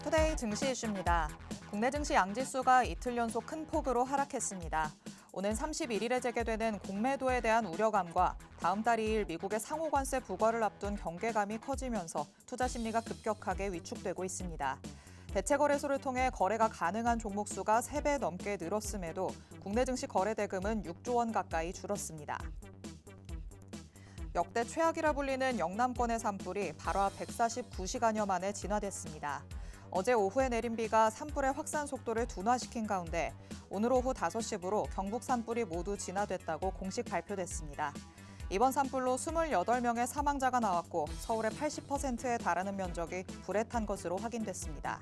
투데이 증시 이슈입니다. 국내 증시 양지수가 이틀 연속 큰 폭으로 하락했습니다. 오는 31일에 재개되는 공매도에 대한 우려감과 다음 달 2일 미국의 상호관세 부과를 앞둔 경계감이 커지면서 투자 심리가 급격하게 위축되고 있습니다. 대체 거래소를 통해 거래가 가능한 종목 수가 3배 넘게 늘었음에도 국내 증시 거래 대금은 6조 원 가까이 줄었습니다. 역대 최악이라 불리는 영남권의 산불이 발화 149시간여 만에 진화됐습니다. 어제 오후에 내린 비가 산불의 확산 속도를 둔화시킨 가운데 오늘 오후 5시부로 경북 산불이 모두 진화됐다고 공식 발표됐습니다. 이번 산불로 28명의 사망자가 나왔고 서울의 80%에 달하는 면적이 불에 탄 것으로 확인됐습니다.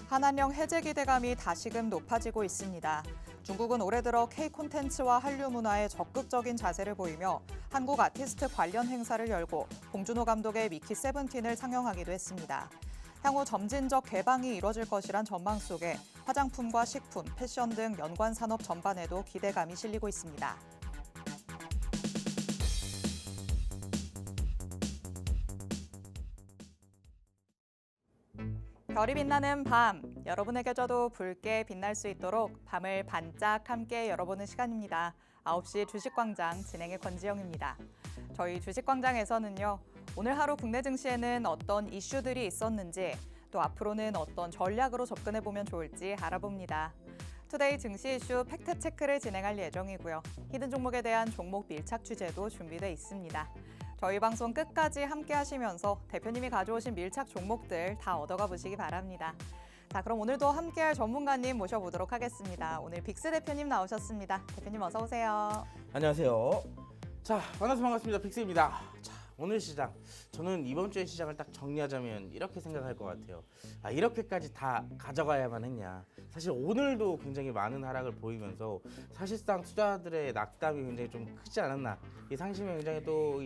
한한령 해제 기대감이 다시금 높아지고 있습니다. 중국은 올해 들어 K 콘텐츠와 한류 문화에 적극적인 자세를 보이며 한국 아티스트 관련 행사를 열고 봉준호 감독의 미키 세븐틴을 상영하기도 했습니다. 향후 점진적 개방이 이뤄질 것이란 전망 속에 화장품과 식품, 패션 등 연관 산업 전반에도 기대감이 실리고 있습니다. 별이 빛나는 밤, 여러분에게도 붉게 빛날 수 있도록 밤을 반짝 함께 열어보는 시간입니다. 9시 주식광장 진행의 권지영입니다. 저희 주식광장에서는요, 오늘 하루 국내 증시에는 어떤 이슈들이 있었는지, 또 앞으로는 어떤 전략으로 접근해보면 좋을지 알아봅니다. 투데이 증시 이슈 팩트체크를 진행할 예정이고요. 히든 종목에 대한 종목 밀착 취재도 준비돼 있습니다. 저희 방송 끝까지 함께 하시면서 대표님이 가져오신 밀착 종목들 다 얻어가 보시기 바랍니다. 자, 그럼 오늘도 함께할 전문가님 모셔보도록 하겠습니다. 오늘 빅스 대표님 나오셨습니다. 대표님 어서 오세요. 안녕하세요. 자, 만나서 반갑습니다. 빅스입니다. 자, 오늘 시장, 저는 이번 주의 시장을 딱 정리하자면 이렇게 생각할 것 같아요. 이렇게까지 다 가져가야만 했냐. 사실 오늘도 굉장히 많은 하락을 보이면서 사실상 투자들의 낙담이 굉장히 좀 크지 않았나. 이 상심이 굉장히 또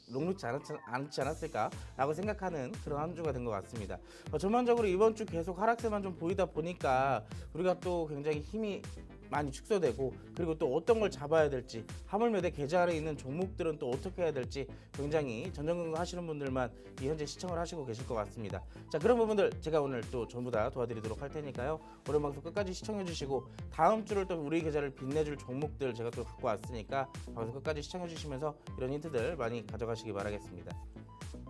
녹록지 않지 않았을까라고 생각하는 그런 한 주가 된 것 같습니다. 전반적으로 이번 주 계속 하락세만 좀 보이다 보니까 우리가 또 굉장히 힘이 많이 축소되고, 그리고 또 어떤 걸 잡아야 될지, 하물며 내 계좌 안에 있는 종목들은 또 어떻게 해야 될지 굉장히 전전긍긍 하시는 분들만 현재 시청을 하시고 계실 것 같습니다. 자, 그런 부분들 제가 오늘 또 전부 다 도와드리도록 할 테니까요. 오늘 방송 끝까지 시청해 주시고, 다음 주를 또 우리 계좌를 빛내줄 종목들 제가 또 갖고 왔으니까 방송 끝까지 시청해 주시면서 이런 힌트들 많이 가져가시기 바라겠습니다.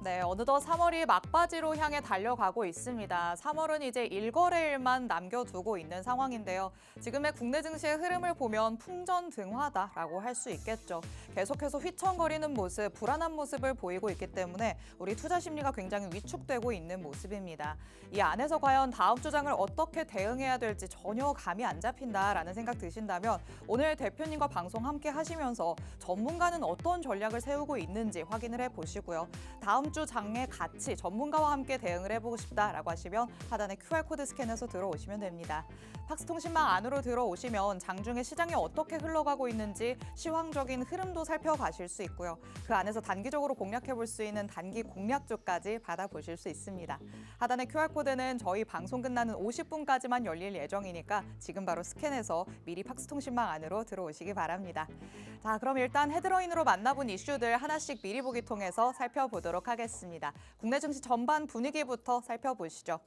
네, 어느덧 3월이 막바지로 향해 달려가고 있습니다. 3월은 이제 일거래일만 남겨두고 있는 상황인데요. 지금의 국내 증시의 흐름을 보면 풍전등화다라고 할 수 있겠죠. 계속해서 휘청거리는 모습, 불안한 모습을 보이고 있기 때문에 우리 투자 심리가 굉장히 위축되고 있는 모습입니다. 이 안에서 과연 다음 주장을 어떻게 대응해야 될지 전혀 감이 안 잡힌다라는 생각 드신다면 오늘 대표님과 방송 함께 하시면서 전문가는 어떤 전략을 세우고 있는지 확인을 해보시고요. 다음 주 장에 같이 전문가와 함께 대응을 해보고 싶다라고 하시면 하단에 QR코드 스캔해서 들어오시면 됩니다. 팍스통신망 안으로 들어오시면 장중에 시장이 어떻게 흘러가고 있는지 시황적인 흐름도 살펴가실 수 있고요. 그 안에서 단기적으로 공략해볼 수 있는 단기 공략주까지 받아보실 수 있습니다. 하단의 QR코드는 저희 방송 끝나는 50분까지만 열릴 예정이니까 지금 바로 스캔해서 미리 팍스통신망 안으로 들어오시기 바랍니다. 자, 그럼 일단 헤드라인으로 만나본 이슈들 하나씩 미리 보기 통해서 살펴보도록 하겠습니다. 국내 증시 전반 분위기부터 살펴보시죠.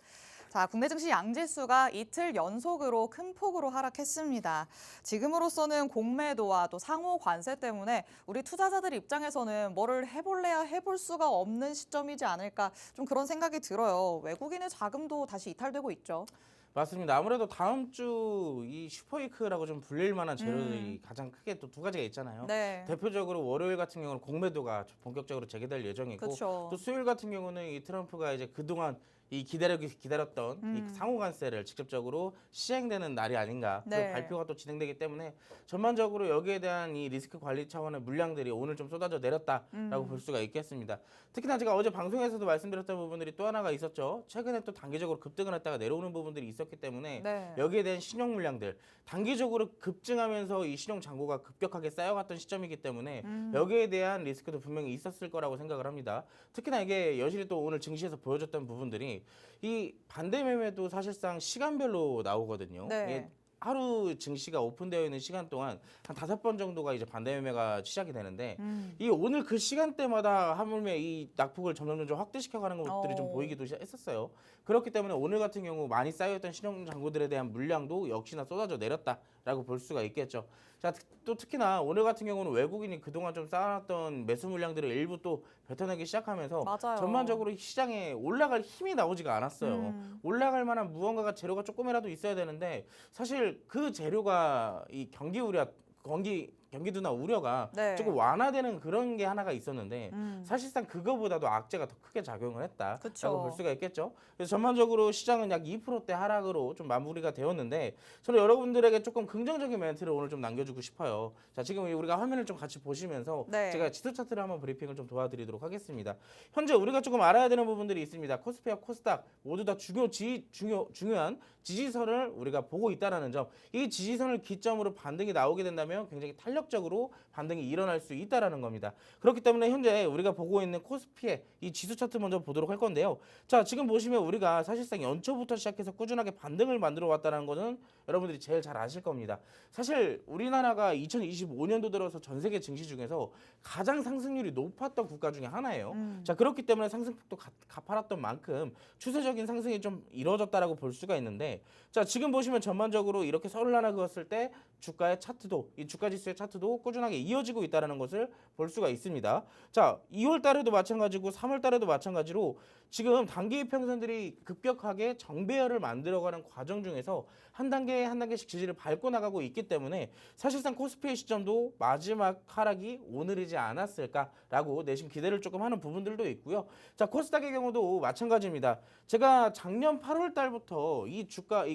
자, 국내 증시 양지수가 이틀 연속으로 큰 폭으로 하락했습니다. 지금으로서는 공매도와 또 상호 관세 때문에 우리 투자자들 입장에서는 뭐를 해볼래야 해볼 수가 없는 시점이지 않을까, 좀 그런 생각이 들어요. 외국인의 자금도 다시 이탈되고 있죠. 맞습니다. 아무래도 다음 주 이 슈퍼위크라고 좀 불릴 만한 재료들이 가장 크게 또 두 가지가 있잖아요. 네. 대표적으로 월요일 같은 경우는 공매도가 본격적으로 재개될 예정이고, 그쵸. 또 수요일 같은 경우는 이 트럼프가 이제 그동안 이 기다렸던 이 상호관세를 직접적으로 시행되는 날이 아닌가, 그 네. 발표가 또 진행되기 때문에 전반적으로 여기에 대한 이 리스크 관리 차원의 물량들이 오늘 좀 쏟아져 내렸다라고 볼 수가 있겠습니다. 특히나 제가 어제 방송에서도 말씀드렸던 부분들이 또 하나가 있었죠. 최근에 또 단기적으로 급등을 했다가 내려오는 부분들이 있었기 때문에 네. 여기에 대한 신용 물량들, 단기적으로 급증하면서 이 신용 잔고가 급격하게 쌓여갔던 시점이기 때문에 여기에 대한 리스크도 분명히 있었을 거라고 생각을 합니다. 특히나 이게 여실히 또 오늘 증시에서 보여줬던 부분들이 이 반대 매매도 사실상 시간별로 나오거든요. 네. 하루 증시가 오픈되어 있는 시간 동안 한 5번 정도가 이제 반대 매매가 시작이 되는데 이 오늘 그 시간대마다 하물며 이 낙폭을 점점 확대시켜가는 것들이 좀 보이기도 했었어요. 그렇기 때문에 오늘 같은 경우 많이 쌓여있던 신용 잔고들에 대한 물량도 역시나 쏟아져 내렸다라고 볼 수가 있겠죠. 자, 또 특히나 오늘 같은 경우는 외국인이 그동안 좀 쌓아놨던 매수 물량들을 일부 또 뱉어내기 시작하면서 맞아요. 전반적으로 시장에 올라갈 힘이 나오지가 않았어요. 올라갈 만한 무언가가 재료가 조금이라도 있어야 되는데 사실 그 재료가 이 경기도나 우려가 네. 조금 완화되는 그런 게 하나가 있었는데 사실상 그거보다도 악재가 더 크게 작용을 했다라고 그쵸. 볼 수가 있겠죠. 그래서 전반적으로 시장은 약 2%대 하락으로 좀 마무리가 되었는데 저는 여러분들에게 조금 긍정적인 멘트를 오늘 좀 남겨주고 싶어요. 자, 지금 우리가 화면을 좀 같이 보시면서 네. 제가 지수 차트를 한번 브리핑을 좀 도와드리도록 하겠습니다. 현재 우리가 조금 알아야 되는 부분들이 있습니다. 코스피와 코스닥 모두 다 중요한 지지선을 우리가 보고 있다라는 점. 이 지지선을 기점으로 반등이 나오게 된다면 굉장히 탄력적으로 반등이 일어날 수 있다라는 겁니다. 그렇기 때문에 현재 우리가 보고 있는 코스피의 이 지수 차트 먼저 보도록 할 건데요. 자, 지금 보시면 우리가 사실상 연초부터 시작해서 꾸준하게 반등을 만들어 왔다는 것은 여러분들이 제일 잘 아실 겁니다. 사실 우리나라가 2025년도 들어서 전 세계 증시 중에서 가장 상승률이 높았던 국가 중에 하나예요. 자, 그렇기 때문에 상승폭도 가파랐던 만큼 추세적인 상승이 좀 이루어졌다라고 볼 수가 있는데, 자, 지금 보시면 전반적으로 이렇게 선을 하나 그었을 때 주가의 차트도, 이 주가 지수의 차트도 꾸준하게 이어지고 있다는 것을 볼 수가 있습니다. 자, 2월 달에도 마찬가지고 3월 달에도 마찬가지로 지금 단기 이평선들이 급격하게 정배열을 만들어가는 과정 중에서 한 단계 한 단계씩 지지를 밟고 나가고 있기 때문에 사실상 코스피의 시점도 마지막 하락이 오늘이지 않았을까라고 내심 기대를 조금 하는 부분들도 있고요. 자, 코스닥의 경우도 마찬가지입니다. 제가 작년 8월 달부터 이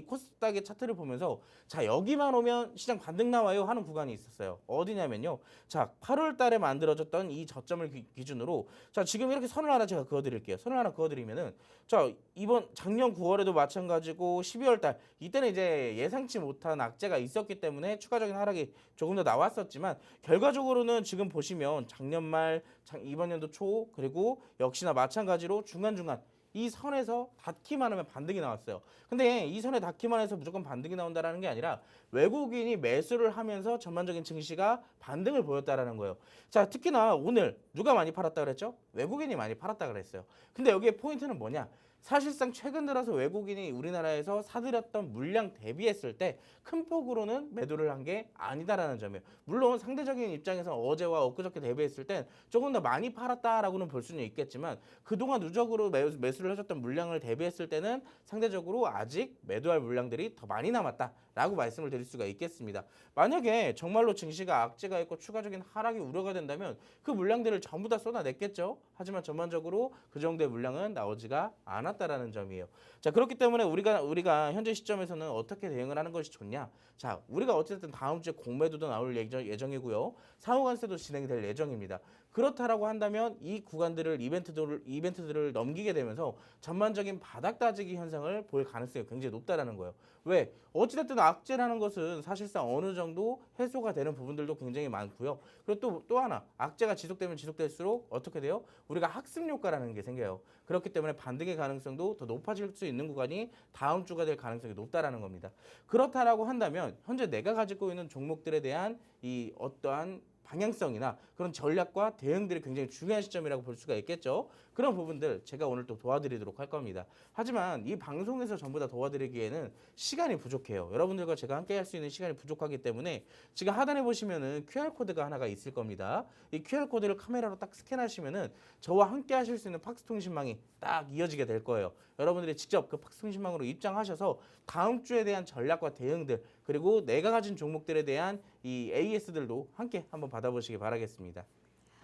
코스닥의 차트를 보면서 자, 여기만 오면 시장 반등 나와요 하는 구간이 있었어요. 어디냐면요. 자, 8월 달에 만들어졌던 이 저점을 기준으로 자, 지금 이렇게 선을 하나 제가 그어드릴게요. 선을 하나 그어드리면은 자, 이번 작년 9월에도 마찬가지고 12월 달 이때는 이제 예상치 못한 악재가 있었기 때문에 추가적인 하락이 조금 더 나왔었지만 결과적으로는 지금 보시면 작년 말, 이번 연도 초 그리고 역시나 마찬가지로 중간중간 이 선에서 닿기만 하면 반등이 나왔어요. 근데 이 선에 닿기만 해서 무조건 반등이 나온다라는 게 아니라 외국인이 매수를 하면서 전반적인 증시가 반등을 보였다라는 거예요. 자, 특히나 오늘 누가 많이 팔았다 그랬죠? 외국인이 많이 팔았다 그랬어요. 근데 여기에 포인트는 뭐냐? 사실상 최근 들어서 외국인이 우리나라에서 사들였던 물량 대비했을 때 큰 폭으로는 매도를 한 게 아니다라는 점이에요. 물론 상대적인 입장에서 어제와 엊그저께 대비했을 땐 조금 더 많이 팔았다라고는 볼 수는 있겠지만 그동안 누적으로 매수를 해줬던 물량을 대비했을 때는 상대적으로 아직 매도할 물량들이 더 많이 남았다라고 말씀을 드릴 수가 있겠습니다. 만약에 정말로 증시가 악재가 있고 추가적인 하락이 우려가 된다면 그 물량들을 전부 다 쏟아냈겠죠. 하지만 전반적으로 그 정도의 물량은 나오지가 않았다라는 점이에요. 자, 그렇기 때문에 우리가 현재 시점에서는 어떻게 대응을 하는 것이 좋냐? 자, 우리가 어쨌든 다음 주에 공매도도 나올 예정이고요. 상호관세도 진행될 예정입니다. 그렇다라고 한다면 이 구간들을 이벤트들을 넘기게 되면서 전반적인 바닥 따지기 현상을 볼 가능성이 굉장히 높다라는 거예요. 왜? 어찌됐든 악재라는 것은 사실상 어느 정도 해소가 되는 부분들도 굉장히 많고요. 그리고 또 하나 악재가 지속되면 지속될수록 어떻게 돼요? 우리가 학습 효과라는 게 생겨요. 그렇기 때문에 반등의 가능성도 더 높아질 수 있는 구간이 다음 주가 될 가능성이 높다라는 겁니다. 그렇다라고 한다면 현재 내가 가지고 있는 종목들에 대한 이 어떠한 방향성이나 그런 전략과 대응들이 굉장히 중요한 시점이라고 볼 수가 있겠죠. 그런 부분들 제가 오늘 또 도와드리도록 할 겁니다. 하지만 이 방송에서 전부 다 도와드리기에는 시간이 부족해요. 여러분들과 제가 함께 할 수 있는 시간이 부족하기 때문에 지금 하단에 보시면은 QR코드가 하나가 있을 겁니다. 이 QR코드를 카메라로 딱 스캔하시면은 저와 함께 하실 수 있는 팍스통신망이 딱 이어지게 될 거예요. 여러분들이 직접 그 팍스통신망으로 입장하셔서 다음 주에 대한 전략과 대응들 그리고 내가 가진 종목들에 대한 이 AS들도 함께 한번 받아보시기 바라겠습니다.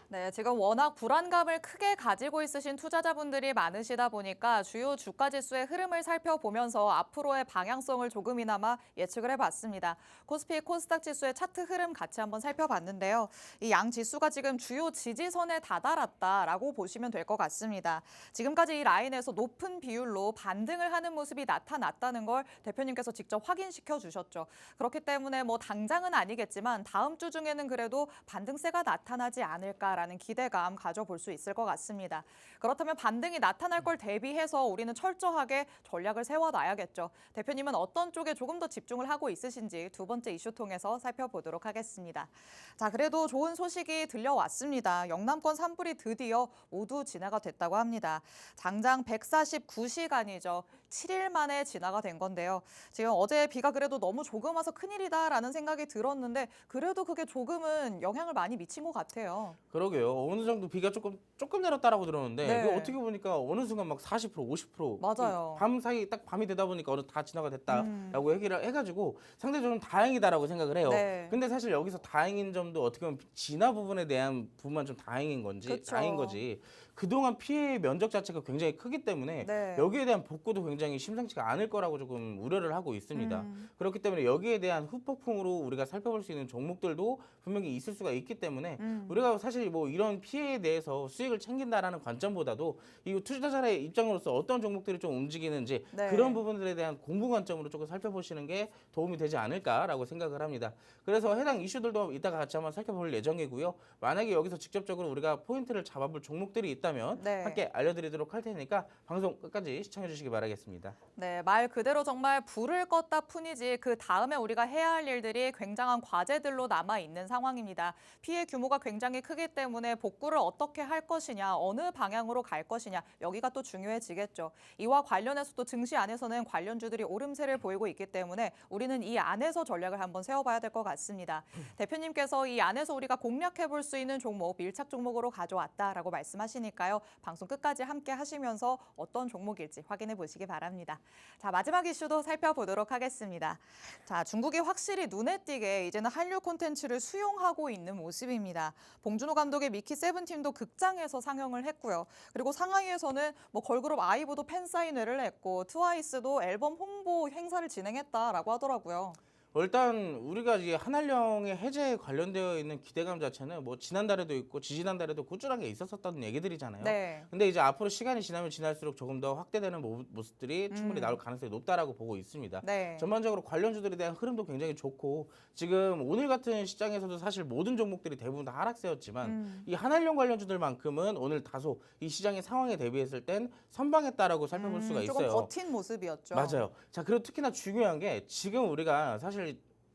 네, 지금 워낙 불안감을 크게 가지고 있으신 투자자분들이 많으시다 보니까 주요 주가 지수의 흐름을 살펴보면서 앞으로의 방향성을 조금이나마 예측을 해봤습니다. 코스피, 코스닥 지수의 차트 흐름 같이 한번 살펴봤는데요. 이 양 지수가 지금 주요 지지선에 다다랐다라고 보시면 될 것 같습니다. 지금까지 이 라인에서 높은 비율로 반등을 하는 모습이 나타났다는 걸 대표님께서 직접 확인시켜 주셨죠. 그렇기 때문에 뭐 당장은 아니겠지만 다음 주 중에는 그래도 반등세가 나타나지 않을까 있다라는 기대감 가져볼 수 있을 것 같습니다. 그렇다면 반등이 나타날 걸 대비해서 우리는 철저하게 전략을 세워놔야겠죠. 대표님은 어떤 쪽에 조금 더 집중을 하고 있으신지 두 번째 이슈 통해서 살펴보도록 하겠습니다. 자, 그래도 좋은 소식이 들려왔습니다. 영남권 산불이 드디어 모두 진화가 됐다고 합니다. 장장 149시간이죠. 7일 만에 진화가 된 건데요. 지금 어제 비가 그래도 너무 조금 와서 큰일이다라는 생각이 들었는데 그래도 그게 조금은 영향을 많이 미친 것 같아요. 그러게요. 어느 정도 비가 조금 내렸다라고 들었는데 네. 이거 어떻게 보니까 어느 순간 막 40%, 50% 맞아요. 밤 사이 딱 밤이 되다 보니까 어느 다 진화가 음. 됐다라고 얘기를 해가지고 상대적으로 다행이다라고 생각을 해요. 네. 근데 사실 여기서 다행인 점도 어떻게 보면 진화 부분에 대한 부분만 좀 다행인 건지 그쵸. 다행인 거지. 그동안 피해의 면적 자체가 굉장히 크기 때문에 네. 여기에 대한 복구도 굉장히 심상치가 않을 거라고 조금 우려를 하고 있습니다. 그렇기 때문에 여기에 대한 후폭풍으로 우리가 살펴볼 수 있는 종목들도 분명히 있을 수가 있기 때문에 우리가 사실 뭐 이런 피해에 대해서 수익을 챙긴다라는 관점보다도 이 투자자의 입장으로서 어떤 종목들이 좀 움직이는지 네. 그런 부분들에 대한 공부 관점으로 조금 살펴보시는 게 도움이 되지 않을까라고 생각을 합니다. 그래서 해당 이슈들도 이따가 같이 한번 살펴볼 예정이고요. 만약에 여기서 직접적으로 우리가 포인트를 잡아볼 종목들이 있다면 네. 함께 알려드리도록 할 테니까 방송 끝까지 시청해 주시기 바라겠습니다. 네, 말 그대로 정말 불을 껐다 뿐이지 그 다음에 우리가 해야 할 일들이 굉장한 과제들로 남아 있는 상황입니다. 피해 규모가 굉장히 크기 때문에 복구를 어떻게 할 것이냐, 어느 방향으로 갈 것이냐, 여기가 또 중요해지겠죠. 이와 관련해서도 증시 안에서는 관련주들이 오름세를 보이고 있기 때문에 우리는 이 안에서 전략을 한번 세워봐야 될 것 같습니다. 대표님께서 이 안에서 우리가 공략해 볼 수 있는 종목, 밀착 종목으로 가져왔다라고 말씀하시니까요. 방송 끝까지 함께 하시면서 어떤 종목일지 확인해 보시기 바랍니다. 자, 마지막 이슈도 살펴보도록 하겠습니다. 자, 중국이 확실히 눈에 띄게 이제는 한류 콘텐츠를 수용하고 있는 모습입니다. 봉준호 감독의 미키 세븐팀도 극장에서 상영을 했고요. 그리고 상하이에서는 뭐 걸그룹 아이브도 팬사인회를 했고 트와이스도 앨범 홍보 행사를 진행했다라고 하더라고요. 일단 우리가 이 한한령의 해제에 관련되어 있는 기대감 자체는 뭐 지난달에도 있고 지지난달에도 꾸준하게 있었었던 얘기들이잖아요. 네. 근데 이제 앞으로 시간이 지나면 지날수록 조금 더 확대되는 모습들이 충분히 나올 가능성이 높다라고 보고 있습니다. 네. 전반적으로 관련주들에 대한 흐름도 굉장히 좋고 지금 오늘 같은 시장에서도 사실 모든 종목들이 대부분 다 하락세였지만 이 한한령 관련주들만큼은 오늘 다소 이 시장의 상황에 대비했을 땐 선방했다라고 살펴볼 수가 있어요. 조금 버틴 모습이었죠. 맞아요. 자, 그리고 특히나 중요한 게 지금 우리가 사실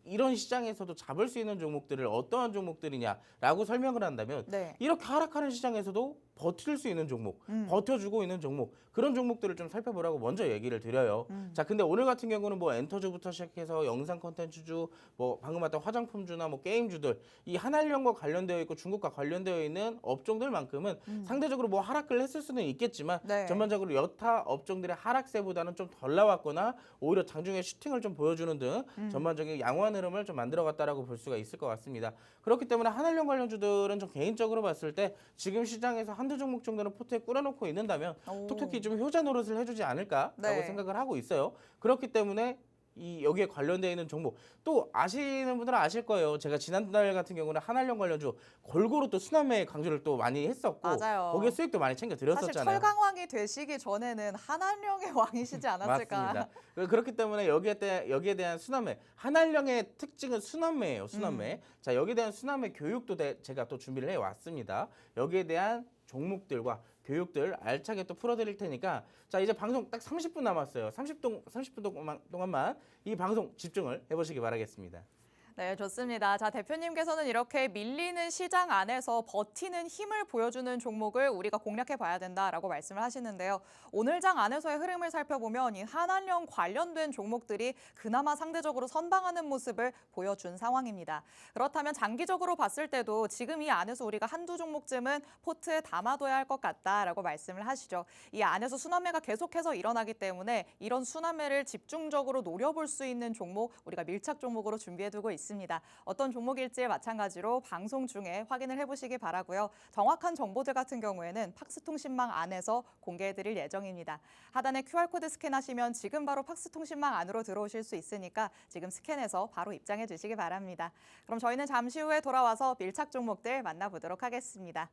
이런 시장에서도 잡을 수 있는 종목들을 어떠한 종목들이냐라고 설명을 한다면 네. 이렇게 하락하는 시장에서도 버틸 수 있는 종목, 버텨주고 있는 종목 그런 종목들을 좀 살펴보라고 먼저 얘기를 드려요. 자, 근데 오늘 같은 경우는 뭐 엔터주부터 시작해서 영상 콘텐츠주, 뭐 방금 봤던 화장품주나 뭐 게임주들 이 한한령과 관련되어 있고 중국과 관련되어 있는 업종들만큼은 상대적으로 뭐 하락을 했을 수는 있겠지만 네. 전반적으로 여타 업종들의 하락세보다는 좀 덜 나왔거나 오히려 장중에 슈팅을 좀 보여주는 등 전반적인 양호한 흐름을 좀 만들어갔다라고 볼 수가 있을 것 같습니다. 그렇기 때문에 한한령 관련주들은 좀 개인적으로 봤을 때 지금 시장에서 한두 종목 정도는 포트에 꾸려놓고 있는다면 오. 톡톡히 좀 효자 노릇을 해주지 않을까라고 네. 생각을 하고 있어요. 그렇기 때문에 이 여기에 관련되어 있는 종목 또 아시는 분들은 아실 거예요. 제가 지난달 같은 경우는 한한령 관련주 골고루 또 순환매 강조를 또 많이 했었고 맞아요. 거기에 수익도 많이 챙겨 사실 드렸었잖아요. 철강왕이 되시기 전에는 한한령의 왕이시지 않았을까. 맞습니다. 그렇기 때문에 여기에 대한 순환매 한한령의 특징은 순환매예요. 순환매. 자, 여기에 대한 순환매 교육도 제가 또 준비를 해왔습니다. 여기에 대한 종목들과 교육들 알차게 또 풀어드릴 테니까 자, 이제 방송 딱 30분 남았어요. 30분 동안만 이 방송 집중을 해보시기 바라겠습니다. 네, 좋습니다. 자, 대표님께서는 이렇게 밀리는 시장 안에서 버티는 힘을 보여주는 종목을 우리가 공략해 봐야 된다라고 말씀을 하시는데요. 오늘 장 안에서의 흐름을 살펴보면 이 한한령 관련된 종목들이 그나마 상대적으로 선방하는 모습을 보여준 상황입니다. 그렇다면 장기적으로 봤을 때도 지금 이 안에서 우리가 한두 종목쯤은 포트에 담아둬야 할 것 같다라고 말씀을 하시죠. 이 안에서 순환매가 계속해서 일어나기 때문에 이런 순환매를 집중적으로 노려볼 수 있는 종목 우리가 밀착 종목으로 준비해두고 있습니다. 어떤 종목일지 마찬가지로 방송 중에 확인을 해보시기 바라고요. 정확한 정보들 같은 경우에는 팍스통신망 안에서 공개해드릴 예정입니다. 하단에 QR코드 스캔하시면 지금 바로 팍스통신망 안으로 들어오실 수 있으니까 지금 스캔해서 바로 입장해 주시기 바랍니다. 그럼 저희는 잠시 후에 돌아와서 밀착 종목들 만나보도록 하겠습니다.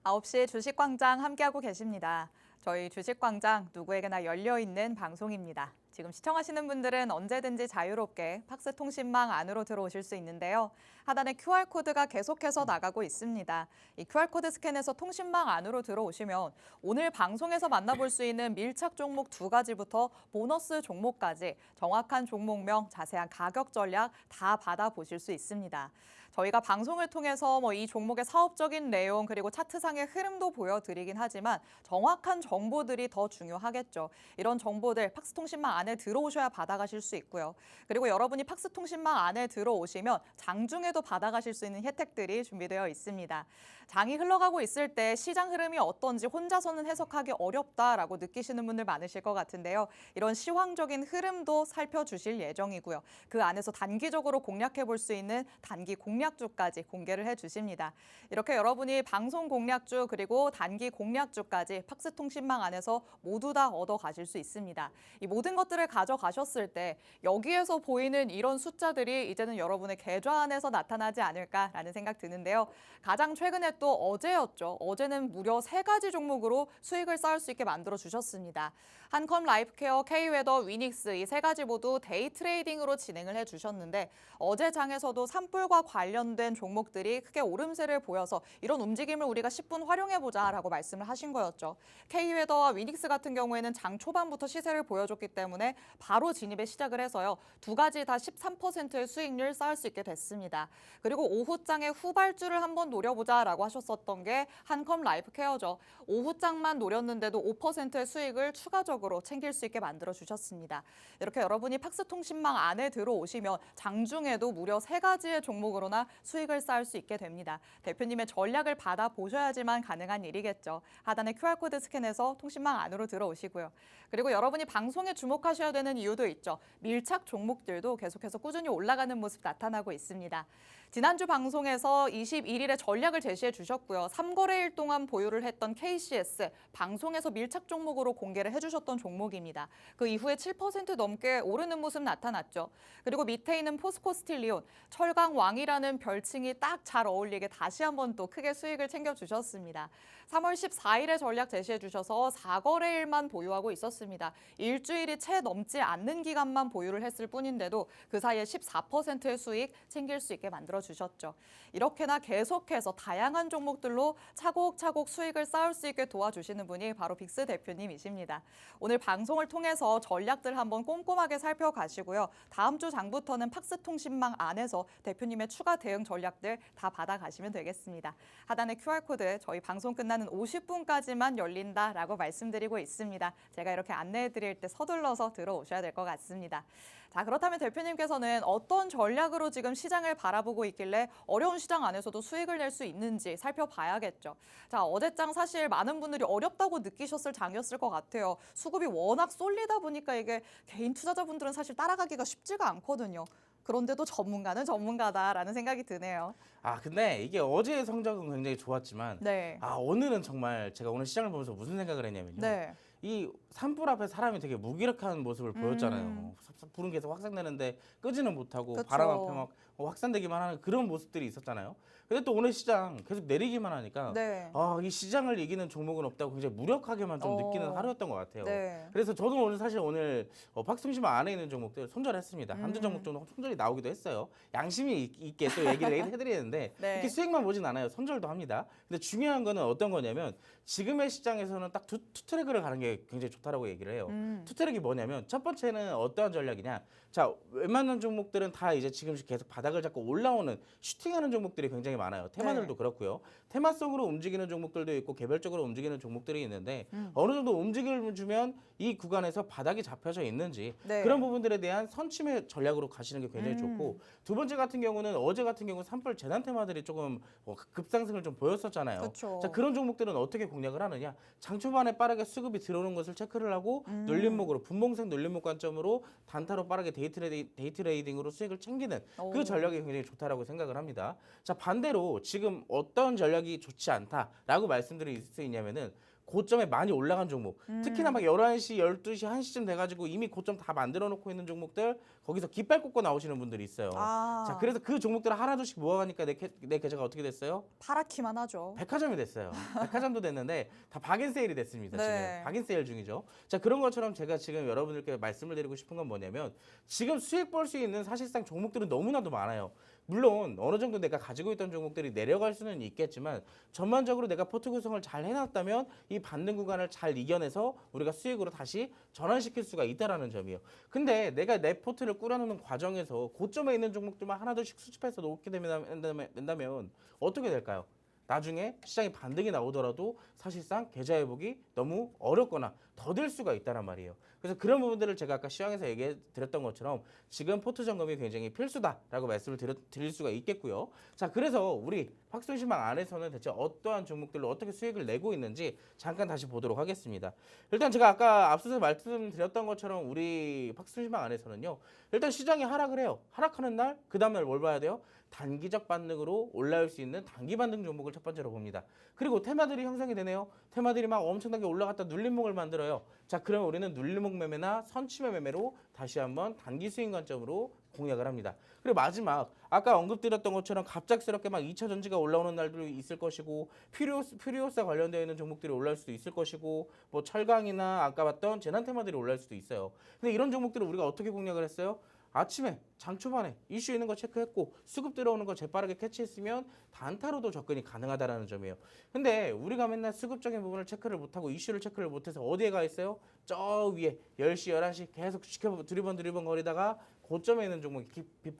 9시 주식광장 함께하고 계십니다. 저희 주식광장 누구에게나 열려있는 방송입니다. 지금 시청하시는 분들은 언제든지 자유롭게 팍스통신망 안으로 들어오실 수 있는데요. 하단에 QR코드가 계속해서 나가고 있습니다. 이 QR코드 스캔해서 통신망 안으로 들어오시면 오늘 방송에서 만나볼 수 있는 밀착 종목 2가지부터 보너스 종목까지 정확한 종목명, 자세한 가격 전략 다 받아보실 수 있습니다. 저희가 방송을 통해서 이 종목의 사업적인 내용 그리고 차트상의 흐름도 보여드리긴 하지만 정확한 정보들이 더 중요하겠죠. 이런 정보들 팍스통신망 안에 들어오셔야 받아가실 수 있고요. 그리고 여러분이 팍스통신망 안에 들어오시면 장중에도 받아가실 수 있는 혜택들이 준비되어 있습니다. 장이 흘러가고 있을 때 시장 흐름이 어떤지 혼자서는 해석하기 어렵다라고 느끼시는 분들 많으실 것 같은데요. 이런 시황적인 흐름도 살펴주실 예정이고요. 그 안에서 단기적으로 공략해 볼 수 있는 단기 공략주까지 공개를 해주십니다. 이렇게 여러분이 방송 공략주 그리고 단기 공략주까지 팍스통신망 안에서 모두 다 얻어가실 수 있습니다. 이 모든 것들을 가져가셨을 때 여기에서 보이는 이런 숫자들이 이제는 여러분의 계좌 안에서 나타나지 않을까라는 생각 드는데요. 가장 최근에 또 어제였죠. 어제는 무려 3가지 종목으로 수익을 쌓을 수 있게 만들어 주셨습니다. 한컴 라이프케어, K웨더, 위닉스 이 3가지 모두 데이 트레이딩으로 진행을 해주셨는데 어제 장에서도 산불과 관련된 종목들이 크게 오름세를 보여서 이런 움직임을 우리가 10분 활용해보자라고 말씀을 하신 거였죠. K웨더와 위닉스 같은 경우에는 장 초반부터 시세를 보여줬기 때문에 바로 진입에 시작을 해서요. 2가지 다 13%의 수익률 쌓을 수 있게 됐습니다. 그리고 오후장에 후발주를 한번 노려보자라고 하셨었던 게 한컴 라이프케어죠. 오후장만 노렸는데도 5%의 수익을 추가적으로 챙길 수 있게 만들어 주셨습니다. 이렇게 여러분이 팍스통신망 안에 들어오시면 장중에도 무려 3가지의 종목으로나 수익을 쌓을 수 있게 됩니다. 대표님의 전략을 받아보셔야지만 가능한 일이겠죠. 하단에 QR코드 스캔해서 통신망 안으로 들어오시고요. 그리고 여러분이 방송에 주목하셔야 되는 이유도 있죠. 밀착 종목들도 계속해서 꾸준히 올라가는 모습 나타나고 있습니다. 지난주 방송에서 21일에 전략을 제시해 주셨고요. 3거래일 동안 보유를 했던 KCS, 방송에서 밀착 종목으로 공개를 해주셨던 종목입니다. 그 이후에 7% 넘게 오르는 모습 나타났죠. 그리고 밑에 있는 포스코 스틸리온, 철강 왕이라는 별칭이 딱 잘 어울리게 다시 한번 또 크게 수익을 챙겨주셨습니다. 3월 14일에 전략 제시해 주셔서 4거래일만 보유하고 있었습니다. 일주일이 채 넘지 않는 기간만 보유를 했을 뿐인데도 그 사이에 14%의 수익 챙길 수 있게 만들어 주셨죠. 이렇게나 계속해서 다양한 종목들로 차곡차곡 수익을 쌓을 수 있게 도와주시는 분이 바로 빅스 대표님이십니다. 오늘 방송을 통해서 전략들 한번 꼼꼼하게 살펴가시고요. 다음 주 장부터는 팍스통신망 안에서 대표님의 추가 대응 전략들 다 받아가시면 되겠습니다. 하단의 QR코드 저희 방송 끝나는 50분까지만 열린다라고 말씀드리고 있습니다. 제가 이렇게 안내해드릴 때 서둘러서 들어오셔야 될 것 같습니다. 자, 그렇다면 대표님께서는 어떤 전략으로 지금 시장을 바라보고 있길래 어려운 시장 안에서도 수익을 낼 수 있는지 살펴봐야겠죠. 자, 어제장 사실 많은 분들이 어렵다고 느끼셨을 장이었을 것 같아요. 수급이 워낙 쏠리다 보니까 이게 개인 투자자분들은 사실 따라가기가 쉽지가 않거든요. 그런데도 전문가는 전문가다라는 생각이 드네요. 근데 이게 어제의 성적은 굉장히 좋았지만 네. 오늘은 정말 제가 오늘 시장을 보면서 무슨 생각을 했냐면요. 네. 이 산불 앞에 사람이 되게 무기력한 모습을 보였잖아요. 불은 계속 확산되는데 끄지는 못하고 그쵸. 바람 앞에 막 확산되기만 하는 그런 모습들이 있었잖아요. 근데 또 오늘 시장 계속 내리기만 하니까 네. 이 시장을 이기는 종목은 없다고 굉장히 무력하게만 좀 느끼는 하루였던 것 같아요. 네. 그래서 저도 오늘 사실 오늘 팍스통신망 안에 있는 종목들 손절했습니다. 한두 종목 정도 손절이 나오기도 했어요. 양심이 있게 또 얘기를 해드리는데 네. 이렇게 수익만 보진 않아요. 손절도 합니다. 근데 중요한 거는 어떤 거냐면 지금의 시장에서는 딱 투 트랙을 가는 게 굉장히 좋다라고 얘기를 해요. 투 트랙이 뭐냐면 첫 번째는 어떠한 전략이냐. 자, 웬만한 종목들은 다 이제 지금씩 계속 바닥을 잡고 올라오는 슈팅하는 종목들이 굉장히 많아요. 테마들도 네. 그렇고요. 테마성으로 움직이는 종목들도 있고 개별적으로 움직이는 종목들이 있는데 어느 정도 움직임을 주면 이 구간에서 바닥이 잡혀져 있는지 네. 그런 부분들에 대한 선침의 전략으로 가시는 게 굉장히 좋고 두 번째 같은 경우는 어제 같은 경우 산불 재난 테마들이 조금 급상승을 좀 보였었잖아요. 그쵸. 자, 그런 종목들은 어떻게 공략을 하느냐? 장 초반에 빠르게 수급이 들어오는 것을 체크를 하고 눌림목으로 분봉색 눌림목 관점으로 단타로 빠르게 데이 트레이딩으로 수익을 챙기는 그 전략이 굉장히 좋다라고 생각을 합니다. 자, 반대로 지금 어떤 전략이 좋지 않다라고 말씀드릴 수 있냐면은 고점에 많이 올라간 종목, 특히나 막 11시, 12시, 1시쯤 돼가지고 이미 고점 다 만들어 놓고 있는 종목들 거기서 깃발 꽂고 나오시는 분들이 있어요. 아, 자, 그래서 그 종목들을 하나둘씩 모아가니까 내 계좌가 어떻게 됐어요? 파랗기만 하죠. 백화점이 됐어요. 백화점도 됐는데 다 박앤세일이 됐습니다. 네. 지금 박앤세일 중이죠. 자, 그런 것처럼 제가 지금 여러분들께 말씀을 드리고 싶은 건 뭐냐면 지금 수익 볼 수 있는 사실상 종목들은 너무나도 많아요. 물론 어느 정도 내가 가지고 있던 종목들이 내려갈 수는 있겠지만 전반적으로 내가 포트 구성을 잘 해놨다면 이 반등 구간을 잘 이겨내서 우리가 수익으로 다시 전환시킬 수가 있다라는 점이에요. 근데 내가 내 포트를 꾸려놓는 과정에서 고점에 있는 종목들만 하나둘씩 수집해서 놓게 된다면 어떻게 될까요? 나중에 시장이 반등이 나오더라도 사실상 계좌 회복이 너무 어렵거나 더딜 수가 있다는 말이에요. 그래서 그런 부분들을 제가 아까 시황에서 얘기해 드렸던 것처럼 지금 포트 점검이 굉장히 필수다라고 말씀을 드릴 수가 있겠고요. 자, 그래서 우리 박스신방 안에서는 대체 어떠한 종목들로 어떻게 수익을 내고 있는지 잠깐 다시 보도록 하겠습니다. 일단 제가 아까 앞서서 말씀드렸던 것처럼 우리 박스신방 안에서는요. 일단 시장이 하락을 해요. 하락하는 날, 그 다음날 뭘 봐야 돼요? 단기적 반등으로 올라올 수 있는 단기 반등 종목을 첫 번째로 봅니다. 그리고 테마들이 형성이 되네요. 테마들이 막 엄청나게 올라갔다 눌림목을 만들어요. 자, 그럼 우리는 눌림목 매매나 선취매 매매로 다시 한번 단기 수익 관점으로 공략을 합니다. 그리고 마지막 아까 언급드렸던 것처럼 갑작스럽게 막 2차 전지가 올라오는 날도 있을 것이고 퓨리오사 관련되어 있는 종목들이 올라올 수도 있을 것이고 뭐 철강이나 아까 봤던 재난 테마들이 올라올 수도 있어요. 근데 이런 종목들을 우리가 어떻게 공략을 했어요? 아침에 장 초반에 이슈 있는 거 체크했고 수급 들어오는 거 재빠르게 캐치했으면 단타로도 접근이 가능하다라는 점이에요. 근데 우리가 맨날 수급적인 부분을 체크를 못하고 이슈를 체크를 못해서 어디에 가 있어요? 저 위에 10시, 11시 계속 두리번 거리다가 고점에 있는 종목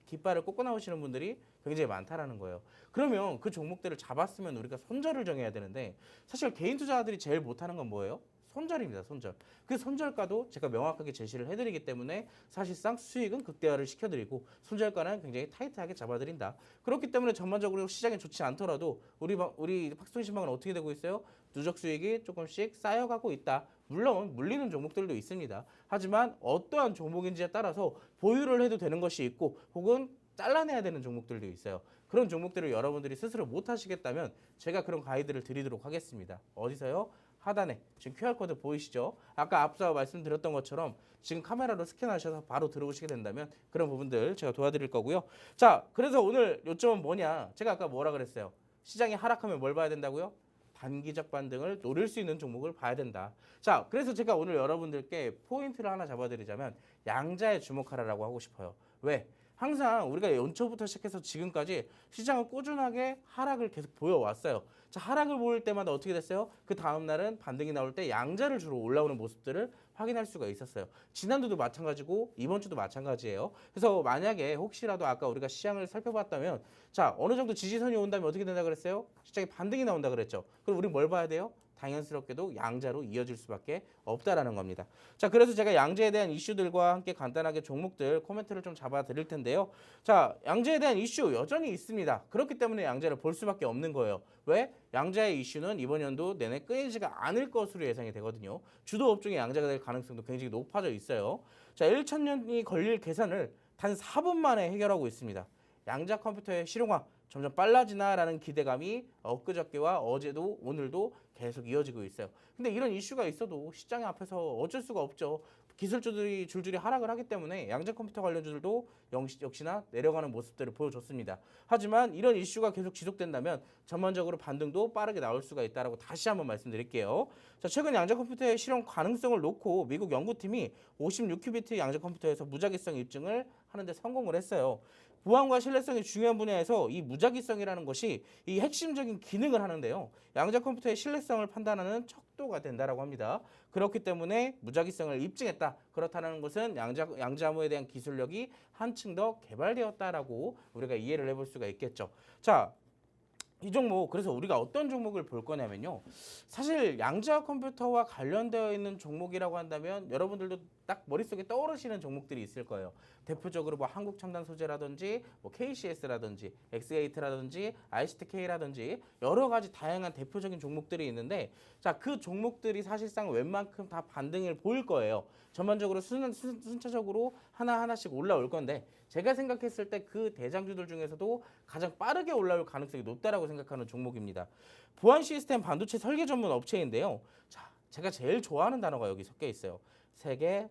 깃발을 꽂고 나오시는 분들이 굉장히 많다라는 거예요. 그러면 그 종목들을 잡았으면 우리가 손절을 정해야 되는데 사실 개인 투자자들이 제일 못하는 건 뭐예요? 손절입니다. 손절. 그 손절가도 제가 명확하게 제시를 해드리기 때문에 사실상 수익은 극대화를 시켜드리고 손절가는 굉장히 타이트하게 잡아드린다. 그렇기 때문에 전반적으로 시장이 좋지 않더라도 우리 박스신방은 어떻게 되고 있어요? 누적 수익이 조금씩 쌓여가고 있다. 물론 물리는 종목들도 있습니다. 하지만 어떠한 종목인지에 따라서 보유를 해도 되는 것이 있고 혹은 잘라내야 되는 종목들도 있어요. 그런 종목들을 여러분들이 스스로 못 하시겠다면 제가 그런 가이드를 드리도록 하겠습니다. 어디서요? 하단에 지금 QR코드 보이시죠? 아까 앞서 말씀드렸던 것처럼 지금 카메라로 스캔하셔서 바로 들어오시게 된다면 그런 부분들 제가 도와드릴 거고요. 자, 그래서 오늘 요점은 뭐냐? 제가 아까 뭐라 그랬어요? 시장이 하락하면 뭘 봐야 된다고요? 단기적 반등을 노릴 수 있는 종목을 봐야 된다. 자, 그래서 제가 오늘 여러분들께 포인트를 하나 잡아드리자면 양자에 주목하라라고 하고 싶어요. 왜? 항상 우리가 연초부터 시작해서 지금까지 시장은 꾸준하게 하락을 계속 보여왔어요. 자, 하락을 보일 때마다 어떻게 됐어요? 그 다음 날은 반등이 나올 때 양자를 주로 올라오는 모습들을 확인할 수가 있었어요. 지난주도 마찬가지고 이번 주도 마찬가지예요. 그래서 만약에 혹시라도 아까 우리가 시장을 살펴봤다면 자, 어느 정도 지지선이 온다면 어떻게 된다 그랬어요? 시장에 반등이 나온다 그랬죠. 그럼 우리 뭘 봐야 돼요? 당연스럽게도 양자로 이어질 수밖에 없다라는 겁니다. 자, 그래서 제가 양자에 대한 이슈들과 함께 간단하게 종목들 코멘트를 좀 잡아 드릴 텐데요. 자, 양자에 대한 이슈 여전히 있습니다. 그렇기 때문에 양자를 볼 수밖에 없는 거예요. 왜? 양자의 이슈는 이번 연도 내내 끊이지가 않을 것으로 예상이 되거든요. 주도 업종의 양자가 될 가능성도 굉장히 높아져 있어요. 자, 1,000년이 걸릴 계산을 단 4분 만에 해결하고 있습니다. 양자 컴퓨터의 실용화 점점 빨라지나라는 기대감이 엊그저께와 어제도 오늘도 계속 이어지고 있어요. 근데 이런 이슈가 있어도 시장 앞에서 어쩔 수가 없죠. 기술주들이 줄줄이 하락을 하기 때문에 양자 컴퓨터 관련주들도 역시나 내려가는 모습들을 보여줬습니다. 하지만 이런 이슈가 계속 지속된다면 전반적으로 반등도 빠르게 나올 수가 있다라고 다시 한번 말씀드릴게요. 자, 최근 양자 컴퓨터의 실용 가능성을 놓고 미국 연구팀이 56큐비트 양자 컴퓨터에서 무작위성 입증을 하는데 성공을 했어요. 보안과 신뢰성이 중요한 분야에서 이 무작위성이라는 것이 이 핵심적인 기능을 하는데요. 양자 컴퓨터의 신뢰성을 판단하는 척도가 된다라고 합니다. 그렇기 때문에 무작위성을 입증했다. 그렇다는 것은 양자무에 대한 기술력이 한층 더 개발되었다라고 우리가 이해를 해볼 수가 있겠죠. 자, 이 종목 그래서 우리가 어떤 종목을 볼 거냐면요. 사실 양자 컴퓨터와 관련되어 있는 종목이라고 한다면 여러분들도 딱 머릿속에 떠오르시는 종목들이 있을 거예요. 대표적으로 뭐 한국첨단소재라든지 뭐 KCS라든지 엑스게이트라든지 ICTK라든지 여러 가지 다양한 대표적인 종목들이 있는데 자, 그 종목들이 사실상 웬만큼 다 반등을 보일 거예요. 전반적으로 순차적으로 하나하나씩 올라올 건데 제가 생각했을 때 그 대장주들 중에서도 가장 빠르게 올라올 가능성이 높다라고 생각하는 종목입니다. 보안 시스템 반도체 설계 전문 업체인데요. 자, 제가 제일 좋아하는 단어가 여기 섞여 있어요. 세계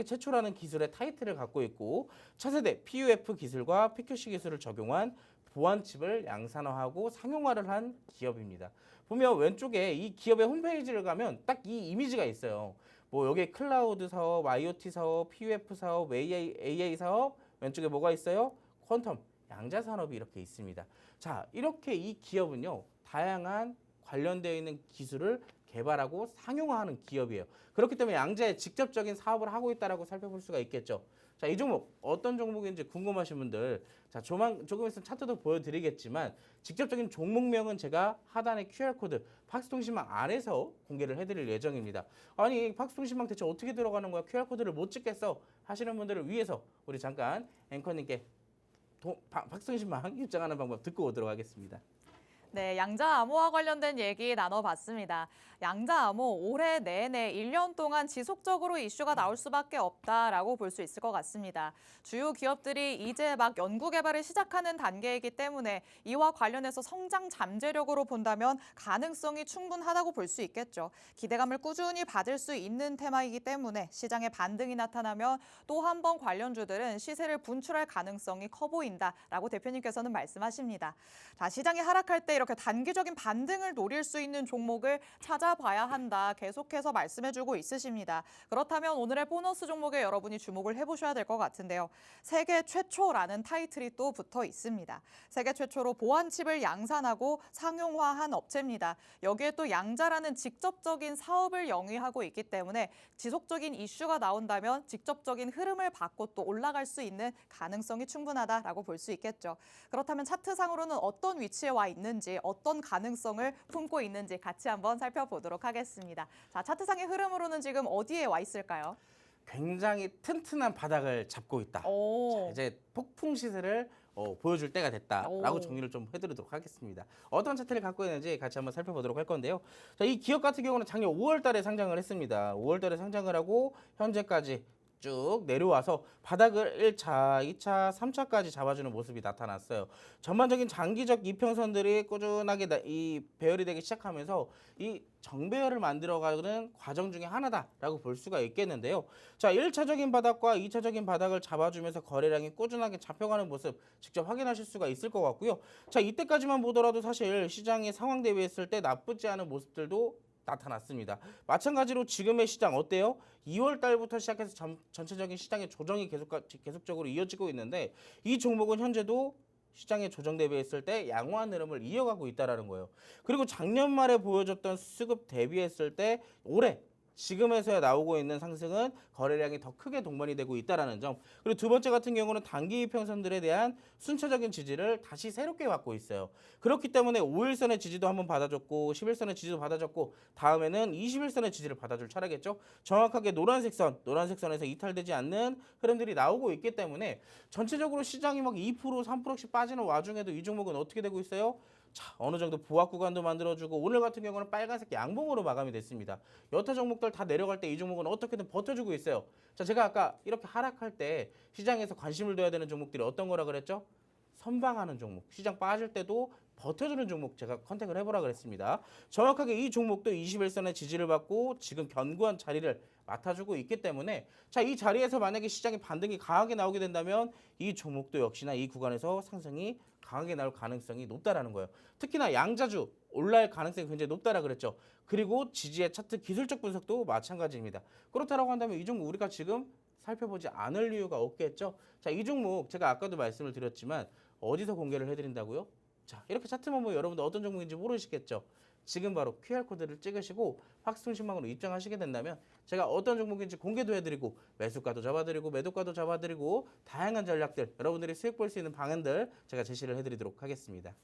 최초라는 기술의 타이틀을 갖고 있고 차세대 PUF 기술과 PQC 기술을 적용한 보안 칩을 양산화하고 상용화를 한 기업입니다. 보면 왼쪽에 이 기업의 홈페이지를 가면 딱 이 이미지가 있어요. 뭐 여기에 클라우드 사업, IoT 사업, PUF 사업, AA 사업, 왼쪽에 뭐가 있어요? 퀀텀, 양자 산업이 이렇게 있습니다. 자, 이렇게 이 기업은요, 다양한 관련되어 있는 기술을 개발하고 상용화하는 기업이에요. 그렇기 때문에 양자에 직접적인 사업을 하고 있다라고 살펴볼 수가 있겠죠. 자, 이 종목 어떤 종목인지 궁금하신 분들, 자, 조금 있으면 차트도 보여드리겠지만 직접적인 종목명은 제가 하단의 QR코드 팍스통신망 안에서 공개를 해드릴 예정입니다. 아니, 팍스통신망 대체 어떻게 들어가는 거야? QR코드를 못 찍겠어 하시는 분들을 위해서 우리 잠깐 앵커님께 팍스통신망 입장하는 방법 듣고 오도록 하겠습니다. 네, 양자암호와 관련된 얘기 나눠봤습니다. 양자암호 올해 내내 1년 동안 지속적으로 이슈가 나올 수밖에 없다라고 볼 수 있을 것 같습니다. 주요 기업들이 이제 막 연구 개발을 시작하는 단계이기 때문에 이와 관련해서 성장 잠재력으로 본다면 가능성이 충분하다고 볼 수 있겠죠. 기대감을 꾸준히 받을 수 있는 테마이기 때문에 시장에 반등이 나타나면 또 한 번 관련주들은 시세를 분출할 가능성이 커 보인다라고 대표님께서는 말씀하십니다. 자, 시장이 하락할 때 이렇게 단기적인 반등을 노릴 수 있는 종목을 찾아봐야 한다. 계속해서 말씀해주고 있으십니다. 그렇다면 오늘의 보너스 종목에 여러분이 주목을 해보셔야 될 것 같은데요. 세계 최초라는 타이틀이 또 붙어 있습니다. 세계 최초로 보안칩을 양산하고 상용화한 업체입니다. 여기에 또 양자라는 직접적인 사업을 영위하고 있기 때문에 지속적인 이슈가 나온다면 직접적인 흐름을 받고 또 올라갈 수 있는 가능성이 충분하다라고 볼 수 있겠죠. 그렇다면 차트상으로는 어떤 위치에 와 있는지 어떤 가능성을 품고 있는지 같이 한번 살펴보도록 하겠습니다. 자, 차트상의 흐름으로는 지금 어디에 와 있을까요? 굉장히 튼튼한 바닥을 잡고 있다. 자, 이제 폭풍 시세를 보여줄 때가 됐다라고 정리를 좀 해드리도록 하겠습니다. 어떤 차트를 갖고 있는지 같이 한번 살펴보도록 할 건데요. 자, 이 기업 같은 경우는 작년 5월 달에 상장을 했습니다. 5월 달에 상장을 하고 현재까지 쭉 내려와서 바닥을 1차, 2차, 3차까지 잡아주는 모습이 나타났어요. 전반적인 장기적 이평선들이 꾸준하게 이 배열이 되기 시작하면서 이 정배열을 만들어가는 과정 중에 하나다라고 볼 수가 있겠는데요. 자, 1차적인 바닥과 2차적인 바닥을 잡아주면서 거래량이 꾸준하게 잡혀가는 모습 직접 확인하실 수가 있을 것 같고요. 자, 이때까지만 보더라도 사실 시장의 상황 대비했을 때 나쁘지 않은 모습들도 나타났습니다. 마찬가지로 지금의 시장 어때요? 2월 달부터 시작해서 전체적인 시장의 조정이 계속적으로 이어지고 있는데 이 종목은 현재도 시장의 조정 대비했을 때 양호한 흐름을 이어가고 있다는 거예요. 그리고 작년 말에 보여줬던 수급 대비했을 때 올해 지금에서야 나오고 있는 상승은 거래량이 더 크게 동반이 되고 있다는 점. 그리고 두 번째 같은 경우는 단기 이평선들에 대한 순차적인 지지를 다시 새롭게 받고 있어요. 그렇기 때문에 5일선의 지지도 한번 받아줬고 10일선의 지지도 받아줬고 다음에는 20일선의 지지를 받아줄 차례겠죠. 정확하게 노란색 선에서 이탈되지 않는 흐름들이 나오고 있기 때문에 전체적으로 시장이 막 2%, 3%씩 빠지는 와중에도 이 종목은 어떻게 되고 있어요? 자, 어느 정도 보합 구간도 만들어주고 오늘 같은 경우는 빨간색 양봉으로 마감이 됐습니다. 여타 종목들 다 내려갈 때 이 종목은 어떻게든 버텨주고 있어요. 자, 제가 아까 이렇게 하락할 때 시장에서 관심을 둬야 되는 종목들이 어떤 거라 그랬죠? 선방하는 종목, 시장 빠질 때도 버텨주는 종목 제가 컨택을 해보라 그랬습니다. 정확하게 이 종목도 21선의 지지를 받고 지금 견고한 자리를 맡아주고 있기 때문에 자, 이 자리에서 만약에 시장의 반등이 강하게 나오게 된다면 이 종목도 역시나 이 구간에서 상승이 강하게 나올 가능성이 높다라는 거예요. 특히나 양자주 올라갈 가능성이 굉장히 높다라 그랬죠. 그리고 지지의 차트 기술적 분석도 마찬가지입니다. 그렇다라고 한다면 이 종목 우리가 지금 살펴보지 않을 이유가 없겠죠. 자, 이 종목 제가 아까도 말씀을 드렸지만 어디서 공개를 해드린다고요? 자, 이렇게 차트만 보면 여러분들 어떤 종목인지 모르시겠죠. 지금 바로 QR코드를 찍으시고 팍스통신망으로 입장하시게 된다면 제가 어떤 종목인지 공개도 해드리고 매수가도 잡아드리고 매도가도 잡아드리고 다양한 전략들 여러분들이 수익 볼 수 있는 방안들 제가 제시를 해드리도록 하겠습니다.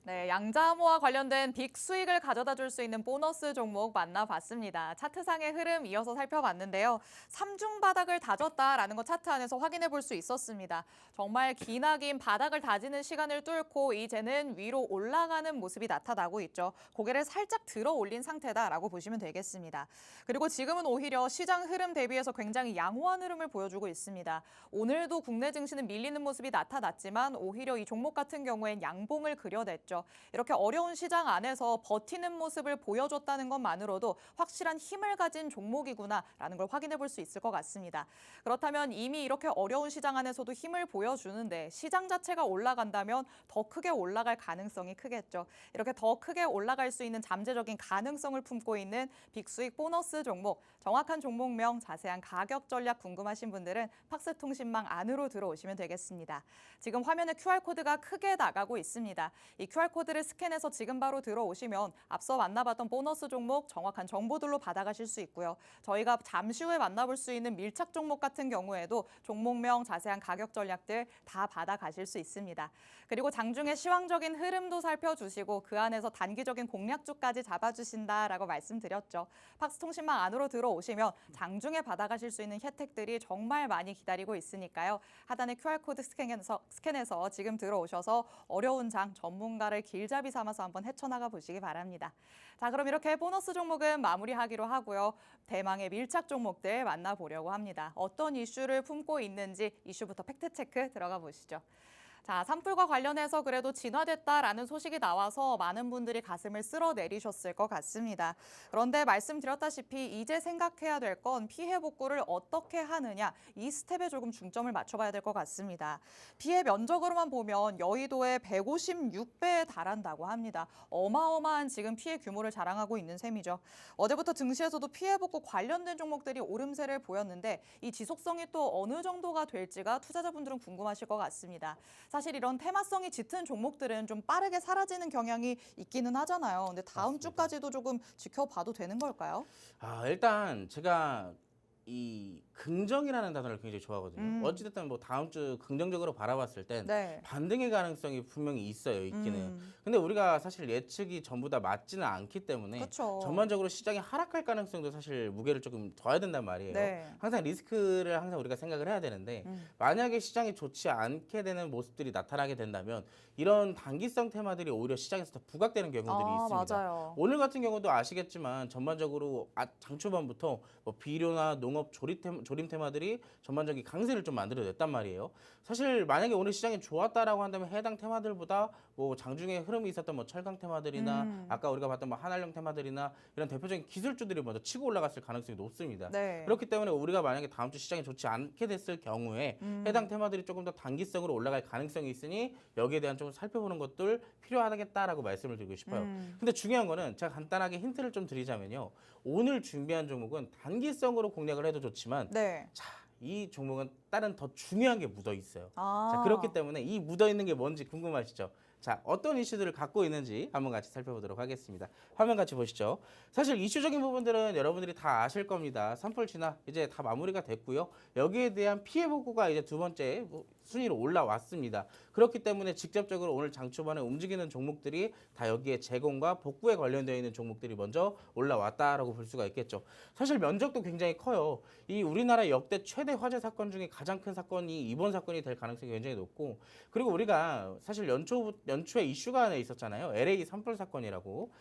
네, 양자암호와 관련된 빅 수익을 가져다 줄 수 있는 보너스 종목 만나봤습니다. 차트상의 흐름 이어서 살펴봤는데요. 삼중 바닥을 다졌다라는 거 차트 안에서 확인해 볼 수 있었습니다. 정말 기나긴 바닥을 다지는 시간을 뚫고 이제는 위로 올라가는 모습이 나타나고 있죠. 고개를 살짝 들어 올린 상태다라고 보시면 되겠습니다. 그리고 지금은 오히려 시장 흐름 대비해서 굉장히 양호한 흐름을 보여주고 있습니다. 오늘도 국내 증시는 밀리는 모습이 나타났지만 오히려 이 종목 같은 경우엔 양봉을 그려냈죠. 이렇게 어려운 시장 안에서 버티는 모습을 보여줬다는 것만으로도 확실한 힘을 가진 종목이구나라는 걸 확인해 볼 수 있을 것 같습니다. 그렇다면 이미 이렇게 어려운 시장 안에서도 힘을 보여주는데 시장 자체가 올라간다면 더 크게 올라갈 가능성이 크겠죠. 이렇게 더 크게 올라갈 수 있는 잠재적인 가능성을 품고 있는 빅수익 보너스 종목, 정확한 종목명, 자세한 가격 전략 궁금하신 분들은 팍스통신망 안으로 들어오시면 되겠습니다. 지금 화면에 QR코드가 크게 나가고 있습니다. 이 QR코드를 스캔해서 지금 바로 들어오시면 앞서 만나봤던 보너스 종목 정확한 정보들로 받아가실 수 있고요. 저희가 잠시 후에 만나볼 수 있는 밀착 종목 같은 경우에도 종목명, 자세한 가격 전략들 다 받아가실 수 있습니다. 그리고 장중에 시황적인 흐름도 살펴주시고 그 안에서 단기적인 공략주까지 잡아주신다라고 말씀드렸죠. 팍스통신망 안으로 들어오시면 장중에 받아가실 수 있는 혜택들이 정말 많이 기다리고 있으니까요. 하단의 QR코드 스캔해서 지금 들어오셔서 어려운 장 전문가를 길잡이 삼아서 한번 헤쳐나가 보시기 바랍니다. 자, 그럼 이렇게 보너스 종목은 마무리하기로 하고요. 대망의 밀착 종목들 만나보려고 합니다. 어떤 이슈를 품고 있는지 이슈부터 팩트체크 들어가 보시죠. 자, 산불과 관련해서 그래도 진화됐다라는 소식이 나와서 많은 분들이 가슴을 쓸어내리셨을 것 같습니다. 그런데 말씀드렸다시피 이제 생각해야 될 건 피해 복구를 어떻게 하느냐, 이 스텝에 조금 중점을 맞춰봐야 될 것 같습니다. 피해 면적으로만 보면 여의도의 156배에 달한다고 합니다. 어마어마한 지금 피해 규모를 자랑하고 있는 셈이죠. 어제부터 증시에서도 피해 복구 관련된 종목들이 오름세를 보였는데 이 지속성이 또 어느 정도가 될지가 투자자분들은 궁금하실 것 같습니다. 사실 이런 테마성이 짙은 종목들은 좀 빠르게 사라지는 경향이 있기는 하잖아요. 근데 다음 맞습니다. 주까지도 조금 지켜봐도 되는 걸까요? 일단 제가 이 긍정이라는 단어를 굉장히 좋아하거든요. 어찌됐든 뭐 다음 주 긍정적으로 바라봤을 땐 네. 반등의 가능성이 분명히 있어요, 있기는. 근데 우리가 사실 예측이 전부 다 맞지는 않기 때문에 그렇죠. 전반적으로 시장이 하락할 가능성도 사실 무게를 조금 둬야 된단 말이에요. 네. 항상 리스크를 항상 우리가 생각을 해야 되는데 만약에 시장이 좋지 않게 되는 모습들이 나타나게 된다면 이런 단기성 테마들이 오히려 시장에서 더 부각되는 경우들이 있습니다. 맞아요. 오늘 같은 경우도 아시겠지만 전반적으로 장 초반부터 뭐 비료나 농업 조림 테마들이 전반적인 강세를 좀 만들어냈단 말이에요. 사실 만약에 오늘 시장이 좋았다라고 한다면 해당 테마들보다 뭐 장중에 흐름이 있었던 뭐 철강 테마들이나 아까 우리가 봤던 뭐 한알령 테마들이나 이런 대표적인 기술주들이 먼저 치고 올라갔을 가능성이 높습니다. 네. 그렇기 때문에 우리가 만약에 다음 주 시장이 좋지 않게 됐을 경우에 해당 테마들이 조금 더 단기성으로 올라갈 가능성이 있으니 여기에 대한 좀 살펴보는 것들 필요하겠다라고 말씀을 드리고 싶어요. 근데 중요한 거는 제가 간단하게 힌트를 좀 드리자면요. 오늘 준비한 종목은 단기성으로 공략을 해도 좋지만 네. 자, 이 종목은 다른 더 중요한 게 묻어 있어요. 아. 자, 그렇기 때문에 이 묻어 있는 게 뭔지 궁금하시죠? 자, 어떤 이슈들을 갖고 있는지 한번 같이 살펴보도록 하겠습니다. 화면 같이 보시죠. 사실 이슈적인 부분들은 여러분들이 다 아실 겁니다. 산불 진화 이제 다 마무리가 됐고요. 여기에 대한 피해 복구가 이제 두 번째 순위로 올라왔습니다. 그렇기 때문에 직접적으로 오늘 장 초반에 움직이는 종목들이 다 여기에 재공과 복구에 관련되어 있는 종목들이 먼저 올라왔다라고 볼 수가 있겠죠. 사실 면적도 굉장히 커요. 이 우리나라 역대 최대 화재 사건 중에 가장 큰 사건이 이번 사건이 될 가능성이 굉장히 높고, 그리고 우리가 사실 연초에 이슈가 하나 있었잖아요. LA 산불 사건이라고.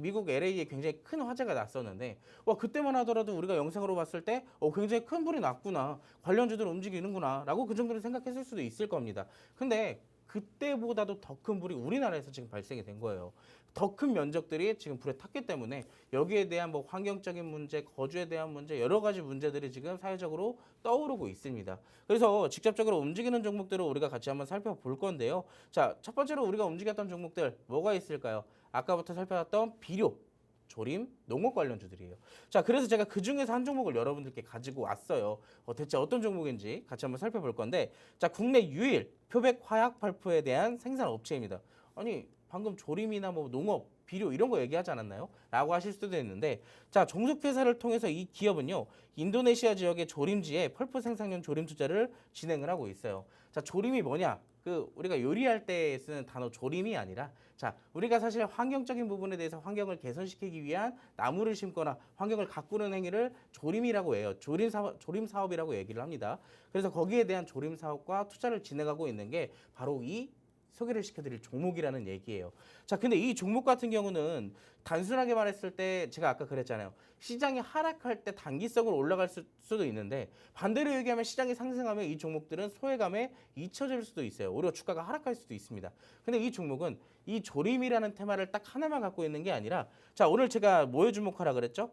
미국 LA에 굉장히 큰 화재가 났었는데 그때만 하더라도 우리가 영상으로 봤을 때 굉장히 큰 불이 났구나. 관련주들 움직이는구나. 라고 그 정도로 생각했을 수도 있을 겁니다. 근데 그때보다도 더 큰 불이 우리나라에서 지금 발생이 된 거예요. 더 큰 면적들이 지금 불에 탔기 때문에 여기에 대한 뭐 환경적인 문제, 거주에 대한 문제, 여러 가지 문제들이 지금 사회적으로 떠오르고 있습니다. 그래서 직접적으로 움직이는 종목들을 우리가 같이 한번 살펴볼 건데요. 자, 첫 번째로 우리가 움직였던 종목들 뭐가 있을까요? 아까부터 살펴봤던 비료, 조림, 농업 관련주들이에요. 자, 그래서 제가 그 중에서 한 종목을 여러분들께 가지고 왔어요. 대체 어떤 종목인지 같이 한번 살펴볼 건데, 자, 국내 유일 표백 화약 발포에 대한 생산 업체입니다. 아니, 방금 조림이나 뭐 농업, 비료 이런 거 얘기하지 않았나요? 라고 하실 수도 있는데, 자, 종속회사를 통해서 이 기업은요, 인도네시아 지역의 조림지에 펄프 생산용 조림 투자를 진행을 하고 있어요. 자, 조림이 뭐냐? 우리가 요리할 때 쓰는 단어 조림이 아니라 자, 우리가 사실 환경적인 부분에 대해서 환경을 개선시키기 위한 나무를 심거나 환경을 가꾸는 행위를 조림이라고 해요. 조림 사업이라고 얘기를 합니다. 그래서 거기에 대한 조림 사업과 투자를 진행하고 있는 게 바로 이 소개를 시켜드릴 종목이라는 얘기예요. 자, 근데 이 종목 같은 경우는 단순하게 말했을 때 제가 아까 그랬잖아요. 시장이 하락할 때 단기성으로 올라갈 수도 있는데 반대로 얘기하면 시장이 상승하면 이 종목들은 소외감에 잊혀질 수도 있어요. 오히려 주가가 하락할 수도 있습니다. 근데 이 종목은 이 조림이라는 테마를 딱 하나만 갖고 있는 게 아니라 자, 오늘 제가 뭐에 주목하라 그랬죠?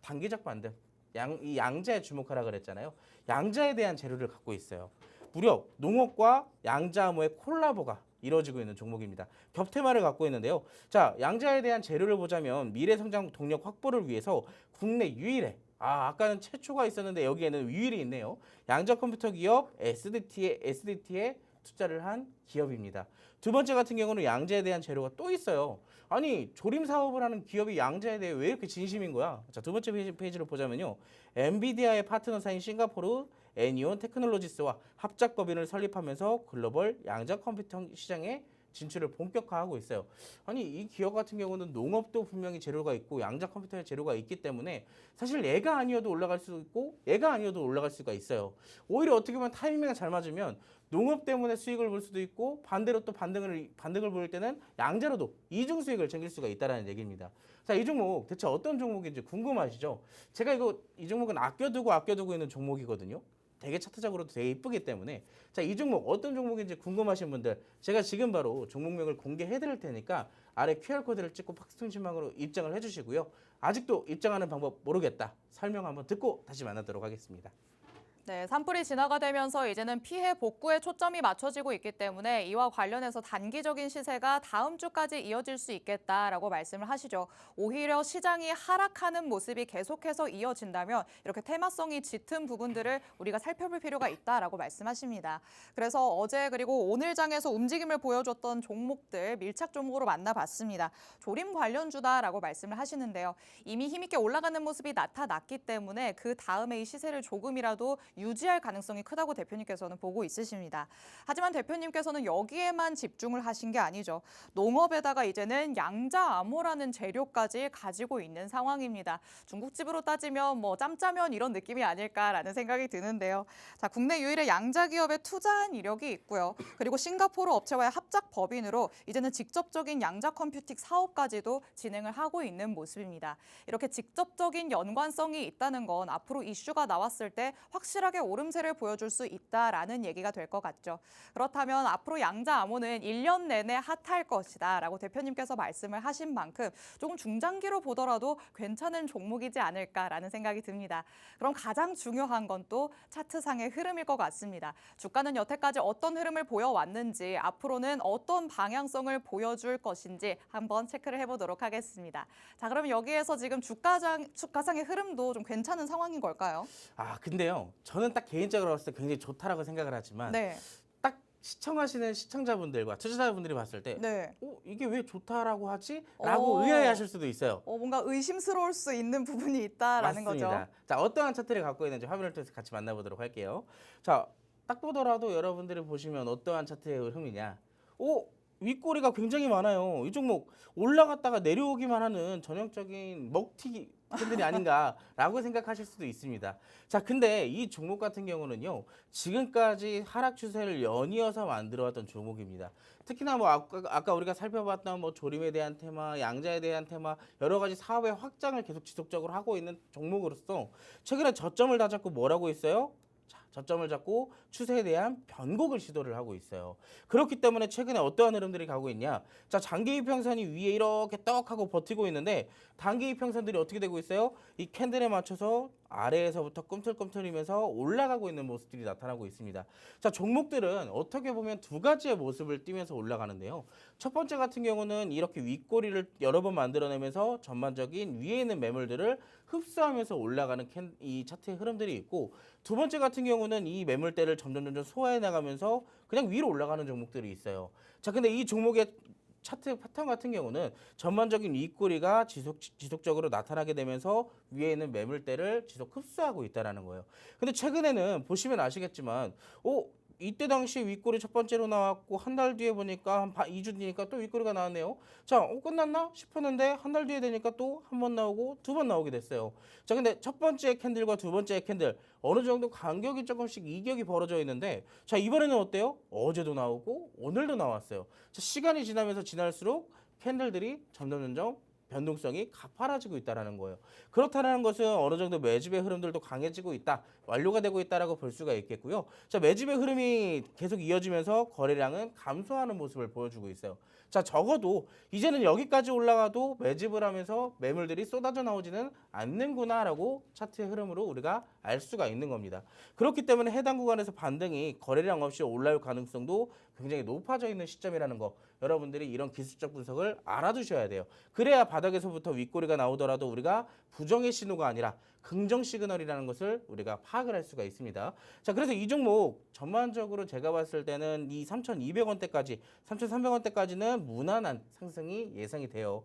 단기적 반등. 이 양자에 주목하라 그랬잖아요. 양자에 대한 재료를 갖고 있어요. 무려 농업과 양자암호의 콜라보가 이루어지고 있는 종목입니다. 겹테마를 갖고 있는데요. 자, 양자에 대한 재료를 보자면 미래 성장 동력 확보를 위해서 국내 유일의 아까는 최초가 있었는데 여기에는 유일이 있네요. 양자 컴퓨터 기업 SDT에 투자를 한 기업입니다. 두 번째 같은 경우는 양자에 대한 재료가 또 있어요. 아니, 조림 사업을 하는 기업이 양자에 대해 왜 이렇게 진심인 거야? 자, 두 번째 페이지를 보자면요. 엔비디아의 파트너사인 싱가포르 애니온 테크놀로지스와 합작 법인을 설립하면서 글로벌 양자 컴퓨터 시장에 진출을 본격화하고 있어요. 아니, 이 기업 같은 경우는 농업도 분명히 재료가 있고 양자 컴퓨터의 재료가 있기 때문에 사실 얘가 아니어도 올라갈 수 있고 얘가 아니어도 올라갈 수가 있어요. 오히려 어떻게 보면 타이밍이 잘 맞으면 농업 때문에 수익을 볼 수도 있고 반대로 또 반등을 보일 때는 양자로도 이중 수익을 챙길 수가 있다는 얘기입니다. 자, 이 종목 대체 어떤 종목인지 궁금하시죠? 제가 이 종목은 아껴두고 있는 종목이거든요. 되게 차트적으로도 되게 이쁘기 때문에 자, 이 종목 어떤 종목인지 궁금하신 분들 제가 지금 바로 종목명을 공개해 드릴 테니까 아래 QR코드를 찍고 팍스통신망으로 입장을 해주시고요. 아직도 입장하는 방법 모르겠다. 설명 한번 듣고 다시 만나도록 하겠습니다. 네, 산불이 진화가 되면서 이제는 피해 복구에 초점이 맞춰지고 있기 때문에 이와 관련해서 단기적인 시세가 다음 주까지 이어질 수 있겠다라고 말씀을 하시죠. 오히려 시장이 하락하는 모습이 계속해서 이어진다면 이렇게 테마성이 짙은 부분들을 우리가 살펴볼 필요가 있다라고 말씀하십니다. 그래서 어제 그리고 오늘 장에서 움직임을 보여줬던 종목들 밀착 종목으로 만나봤습니다. 조림 관련주다라고 말씀을 하시는데요. 이미 힘있게 올라가는 모습이 나타났기 때문에 그 다음에 이 시세를 조금이라도 유지할 가능성이 크다고 대표님께서는 보고 있으십니다. 하지만 대표님께서는 여기에만 집중을 하신 게 아니죠. 농업에다가 이제는 양자암호라는 재료까지 가지고 있는 상황입니다. 중국집으로 따지면 뭐 짬짜면 이런 느낌이 아닐까라는 생각이 드는데요. 자, 국내 유일의 양자 기업에 투자한 이력이 있고요. 그리고 싱가포르 업체와의 합작 법인으로 이제는 직접적인 양자 컴퓨팅 사업까지도 진행을 하고 있는 모습입니다. 이렇게 직접적인 연관성이 있다는 건 앞으로 이슈가 나왔을 때 확실하게 오름세를 보여줄 수 있다라는 얘기가 될 것 같죠. 그렇다면 앞으로 양자암호는 1년 내내 핫할 것이다 라고 대표님께서 말씀을 하신 만큼 조금 중장기로 보더라도 괜찮은 종목이지 않을까라는 생각이 듭니다. 그럼 가장 중요한 건 또 차트상의 흐름일 것 같습니다. 주가는 여태까지 어떤 흐름을 보여왔는지 앞으로는 어떤 방향성을 보여줄 것인지 한번 체크를 해보도록 하겠습니다. 자, 그럼 여기에서 지금 주가상의 흐름도 좀 괜찮은 상황인 걸까요? 근데요. 저는 딱 개인적으로 봤을 때 굉장히 좋다라고 생각을 하지만 네. 딱 시청하시는 시청자분들과 투자자분들이 봤을 때 네. 이게 왜 좋다라고 하지? 라고 의아해하실 수도 있어요. 뭔가 의심스러울 수 있는 부분이 있다라는 맞습니다. 거죠. 자, 어떠한 차트를 갖고 있는지 화면을 통해서 같이 만나보도록 할게요. 자, 딱 보더라도 여러분들이 보시면 어떠한 차트의 흐름이냐. 윗꼬리가 굉장히 많아요. 이 종목 올라갔다가 내려오기만 하는 전형적인 먹튀 팬들이 아닌가라고 생각하실 수도 있습니다. 자, 근데 이 종목 같은 경우는요, 지금까지 하락 추세를 연이어서 만들어왔던 종목입니다. 특히나 뭐 아까 우리가 살펴봤던 뭐 조림에 대한 테마, 양자에 대한 테마, 여러 가지 사업의 확장을 계속 지속적으로 하고 있는 종목으로서 최근에 저점을 다 잡고 뭐라고 있어요? 저점을 잡고 추세에 대한 변곡을 시도를 하고 있어요. 그렇기 때문에 최근에 어떠한 흐름들이 가고 있냐? 자, 장기 이평선이 위에 이렇게 떡 하고 버티고 있는데 단기 이평선들이 어떻게 되고 있어요? 이 캔들에 맞춰서 아래에서부터 꿈틀꿈틀이면서 올라가고 있는 모습들이 나타나고 있습니다. 자, 종목들은 어떻게 보면 두 가지의 모습을 띠면서 올라가는데요. 첫 번째 같은 경우는 이렇게 윗꼬리를 여러 번 만들어내면서 전반적인 위에 있는 매물들을 흡수하면서 올라가는 이 차트의 흐름들이 있고, 두 번째 같은 경우는 이 매물대를 점점 소화해 나가면서 그냥 위로 올라가는 종목들이 있어요. 자, 근데 이 종목의 차트 패턴 같은 경우는 전반적인 윗꼬리가 지속적으로 나타나게 되면서 위에 있는 매물대를 지속 흡수하고 있다는 거예요. 근데 최근에는 보시면 아시겠지만 이때 당시 윗골이 첫 번째로 나왔고 한 달 뒤에 보니까 한 2주 뒤니까 또 윗골이가 나왔네요. 자, 끝났나 싶었는데 한 달 뒤에 되니까 또 한 번 나오고 두 번 나오게 됐어요. 자, 근데 첫 번째 캔들과 두 번째 캔들 어느 정도 간격이 조금씩 이격이 벌어져 있는데 자, 이번에는 어때요? 어제도 나오고 오늘도 나왔어요. 자, 시간이 지나면서 지날수록 캔들들이 점점 변동성이 가파라지고 있다라는 거예요. 그렇다는 것은 어느 정도 매집의 흐름들도 강해지고 있다, 완료가 되고 있다라고 볼 수가 있겠고요. 자, 매집의 흐름이 계속 이어지면서 거래량은 감소하는 모습을 보여주고 있어요. 자, 적어도 이제는 여기까지 올라가도 매집을 하면서 매물들이 쏟아져 나오지는 않는구나라고 차트의 흐름으로 우리가 알 수가 있는 겁니다. 그렇기 때문에 해당 구간에서 반등이 거래량 없이 올라올 가능성도 굉장히 높아져 있는 시점이라는 거, 여러분들이 이런 기술적 분석을 알아두셔야 돼요. 그래야 바닥에서부터 윗꼬리가 나오더라도 우리가 부정의 신호가 아니라 긍정 시그널이라는 것을 우리가 파악을 할 수가 있습니다. 자, 그래서 이 종목 전반적으로 제가 봤을 때는 이 3,200원대까지, 3,300원대까지는 무난한 상승이 예상이 돼요.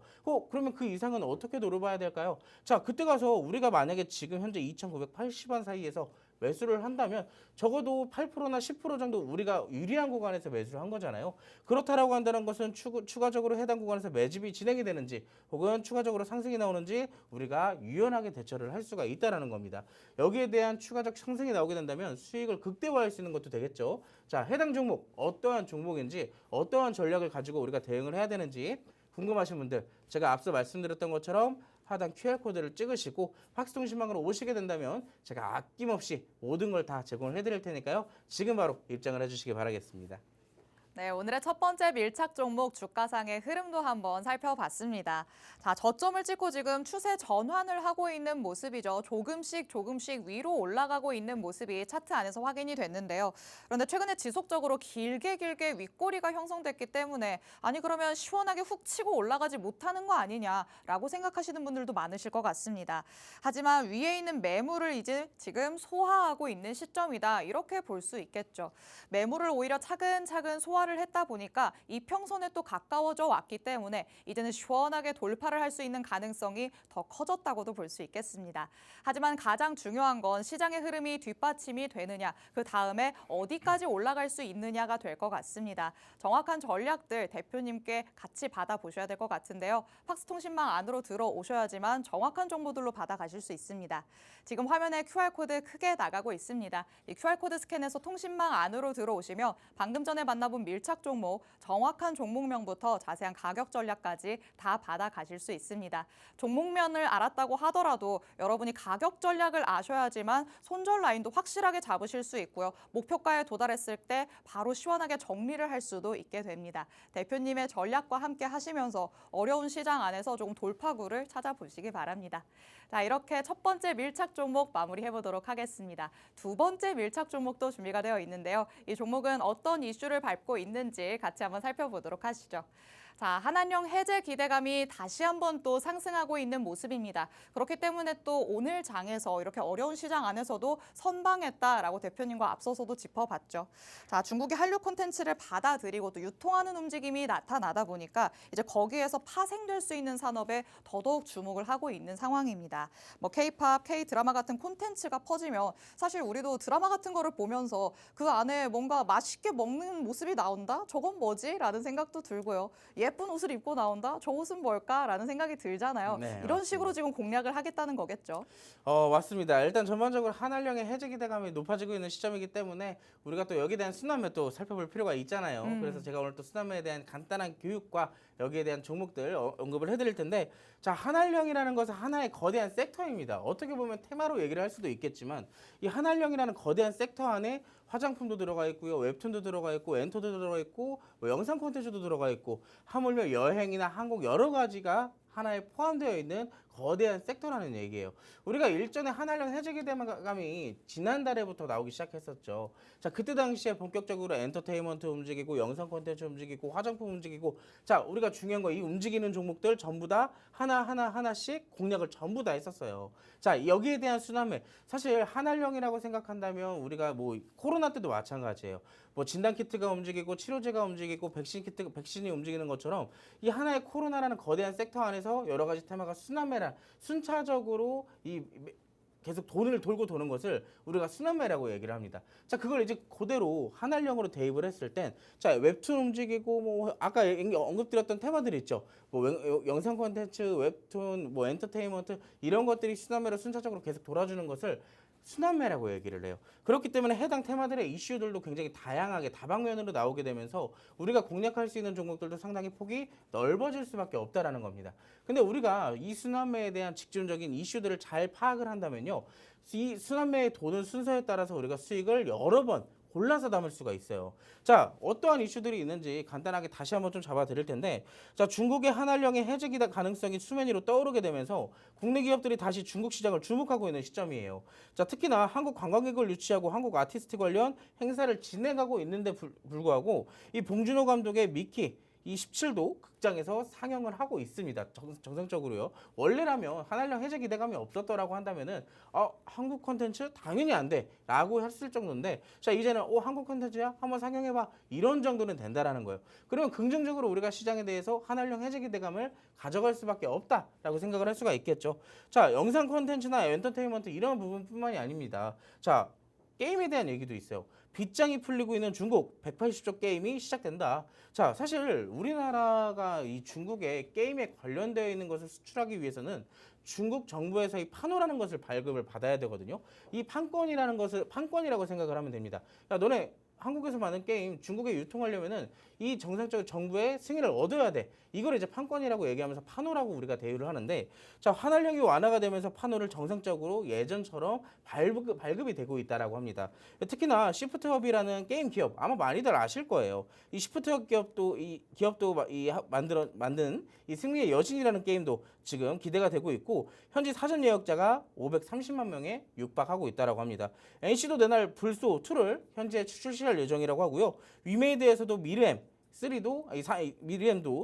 그러면 그 이상은 어떻게 노려봐야 될까요? 자, 그때 가서 우리가 만약에 지금 현재 2,980원 사이에서 매수를 한다면 적어도 8%나 10% 정도 우리가 유리한 구간에서 매수를 한 거잖아요. 그렇다라고 한다는 것은 추가적으로 해당 구간에서 매집이 진행이 되는지 혹은 추가적으로 상승이 나오는지 우리가 유연하게 대처를 할 수가 있다는 겁니다. 여기에 대한 추가적 상승이 나오게 된다면 수익을 극대화할 수 있는 것도 되겠죠. 자, 해당 종목 어떠한 종목인지 어떠한 전략을 가지고 우리가 대응을 해야 되는지 궁금하신 분들, 제가 앞서 말씀드렸던 것처럼 하단 QR코드를 찍으시고 팍스통신망으로 오시게 된다면 제가 아낌없이 모든 걸 다 제공을 해드릴 테니까요. 지금 바로 입장을 해주시기 바라겠습니다. 네, 오늘의 첫 번째 밀착 종목 주가상의 흐름도 한번 살펴봤습니다. 자, 저점을 찍고 지금 추세 전환을 하고 있는 모습이죠. 조금씩 위로 올라가고 있는 모습이 차트 안에서 확인이 됐는데요. 그런데 최근에 지속적으로 길게 윗꼬리가 형성됐기 때문에 아니 그러면 시원하게 훅 치고 올라가지 못하는 거 아니냐라고 생각하시는 분들도 많으실 것 같습니다. 하지만 위에 있는 매물을 이제 지금 소화하고 있는 시점이다, 이렇게 볼 수 있겠죠. 매물을 오히려 차근차근 소화를 했다 보니까 이평선에 또 가까워져 왔기 때문에 이제는 시원하게 돌파를 할 수 있는 가능성이 더 커졌다고도 볼 수 있겠습니다. 하지만 가장 중요한 건 시장의 흐름이 뒷받침이 되느냐, 그 다음에 어디까지 올라갈 수 있느냐가 될 것 같습니다. 정확한 전략들 대표님께 같이 받아보셔야 될 것 같은데요. 팍스통신망 안으로 들어오셔야지만 정확한 정보들로 받아가실 수 있습니다. 지금 화면에 QR코드 크게 나가고 있습니다. 이 QR코드 스캔해서 통신망 안으로 들어오시면 방금 전에 만나본 밀착 종목, 정확한 종목명부터 자세한 가격 전략까지 다 받아가실 수 있습니다. 종목면을 알았다고 하더라도 여러분이 가격 전략을 아셔야지만 손절 라인도 확실하게 잡으실 수 있고요. 목표가에 도달했을 때 바로 시원하게 정리를 할 수도 있게 됩니다. 대표님의 전략과 함께 하시면서 어려운 시장 안에서 조금 돌파구를 찾아보시기 바랍니다. 자, 이렇게 첫 번째 밀착 종목 마무리해보도록 하겠습니다. 두 번째 밀착 종목도 준비가 되어 있는데요. 이 종목은 어떤 이슈를 밟고 있는지 같이 한번 살펴보도록 하시죠. 자, 한한령 해제 기대감이 다시 한번 또 상승하고 있는 모습입니다. 그렇기 때문에 또 오늘 장에서 이렇게 어려운 시장 안에서도 선방했다라고 대표님과 앞서서도 짚어봤죠. 자, 중국의 한류 콘텐츠를 받아들이고 또 유통하는 움직임이 나타나다 보니까 이제 거기에서 파생될 수 있는 산업에 더더욱 주목을 하고 있는 상황입니다. 뭐 K-팝, K-드라마 같은 콘텐츠가 퍼지면 사실 우리도 드라마 같은 거를 보면서 그 안에 뭔가 맛있게 먹는 모습이 나온다? 저건 뭐지? 라는 생각도 들고요. 예쁜 옷을 입고 나온다? 저 옷은 뭘까라는 생각이 들잖아요. 네, 이런 맞습니다. 식으로 지금 공략을 하겠다는 거겠죠. 맞습니다. 일단 전반적으로 한한령의 해제 기대감이 높아지고 있는 시점이기 때문에 우리가 또 여기에 대한 순환매 또 살펴볼 필요가 있잖아요. 그래서 제가 오늘 또 순환매에 대한 간단한 교육과 여기에 대한 종목들 언급을 해드릴 텐데, 자, 한한령이라는 것은 하나의 거대한 섹터입니다. 어떻게 보면 테마로 얘기를 할 수도 있겠지만 이 한한령이라는 거대한 섹터 안에 화장품도 들어가 있고요, 웹툰도 들어가 있고, 엔터도 들어가 있고, 뭐 영상 콘텐츠도 들어가 있고, 하물며 여행이나 항공 여러 가지가 하나에 포함되어 있는 거대한 섹터라는 얘기예요. 우리가 일전에 한한령 해제 기대감이 지난달에부터 나오기 시작했었죠. 자, 그때 당시에 본격적으로 엔터테인먼트 움직이고 영상 콘텐츠 움직이고 화장품 움직이고, 자, 우리가 중요한 거 이 움직이는 종목들 전부 다 하나씩 공략을 전부 다 했었어요. 자, 여기에 대한 순환매, 사실 한한령이라고 생각한다면 우리가 뭐 코로나 때도 마찬가지예요. 뭐 진단 키트가 움직이고 치료제가 움직이고 백신이 움직이는 것처럼 이 하나의 코로나라는 거대한 섹터 안에서 여러 가지 테마가 순환매란 순차적으로 이 계속 돈을 돌고 도는 것을 우리가 순환매라고 얘기를 합니다. 자, 그걸 이제 그대로 한알령으로 대입을 했을 땐, 자, 웹툰 움직이고 뭐 아까 언급드렸던 테마들이 있죠. 뭐 영상 콘텐츠, 웹툰, 뭐 엔터테인먼트 이런 것들이 순환매로 순차적으로 계속 돌아주는 것을 순환매라고 얘기를 해요. 그렇기 때문에 해당 테마들의 이슈들도 굉장히 다양하게 다방면으로 나오게 되면서 우리가 공략할 수 있는 종목들도 상당히 폭이 넓어질 수밖에 없다라는 겁니다. 근데 우리가 이 순환매에 대한 집중적인 이슈들을 잘 파악을 한다면요, 이 순환매에 도는 순서에 따라서 우리가 수익을 여러 번 골라서 담을 수가 있어요. 자, 어떠한 이슈들이 있는지 간단하게 다시 한번 좀 잡아 드릴 텐데, 자, 중국의 한알령의 해제 기대 가능성이 수면 위로 떠오르게 되면서 국내 기업들이 다시 중국 시장을 주목하고 있는 시점이에요. 자, 특히나 한국 관광객을 유치하고 한국 아티스트 관련 행사를 진행하고 있는데 불구하고 이 봉준호 감독의 미키 이 17도 극장에서 상영을 하고 있습니다. 정상적으로요. 원래라면 한알령 해제 기대감이 없었더라고 한다면은 한국 콘텐츠 당연히 안 돼라고 했을 정도인데, 자, 이제는 한국 콘텐츠야 한번 상영해봐 이런 정도는 된다라는 거예요. 그러면 긍정적으로 우리가 시장에 대해서 한알령 해제 기대감을 가져갈 수밖에 없다라고 생각을 할 수가 있겠죠. 자, 영상 콘텐츠나 엔터테인먼트 이런 부분뿐만이 아닙니다. 자, 게임에 대한 얘기도 있어요. 빗장이 풀리고 있는 중국 180조 게임이 시작된다. 자, 사실 우리나라가 이 중국의 게임에 관련되어 있는 것을 수출하기 위해서는 중국 정부에서 이 판호라는 것을 발급을 받아야 되거든요. 이 판권이라는 것을 판권이라고 생각을 하면 됩니다. 야, 너네 한국에서 많은 게임 중국에 유통하려면은 이 정상적인 정부의 승인을 얻어야 돼. 이걸 이제 판권이라고 얘기하면서 판호라고 우리가 대우를 하는데, 자, 한알령이 완화가 되면서 판호를 정상적으로 예전처럼 발급이 되고 있다라고 합니다. 특히나 시프트허브라는 게임 기업 아마 많이들 아실 거예요. 이 시프트허브 기업도 만든 이 승리의 여신이라는 게임도 지금 기대가 되고 있고, 현지 사전 예약자가 530만 명에 육박하고 있다라고 합니다. NC도 내날 불소 2를 현재 출시할 예정이라고 하고요. 위메이드에서도 미리엠도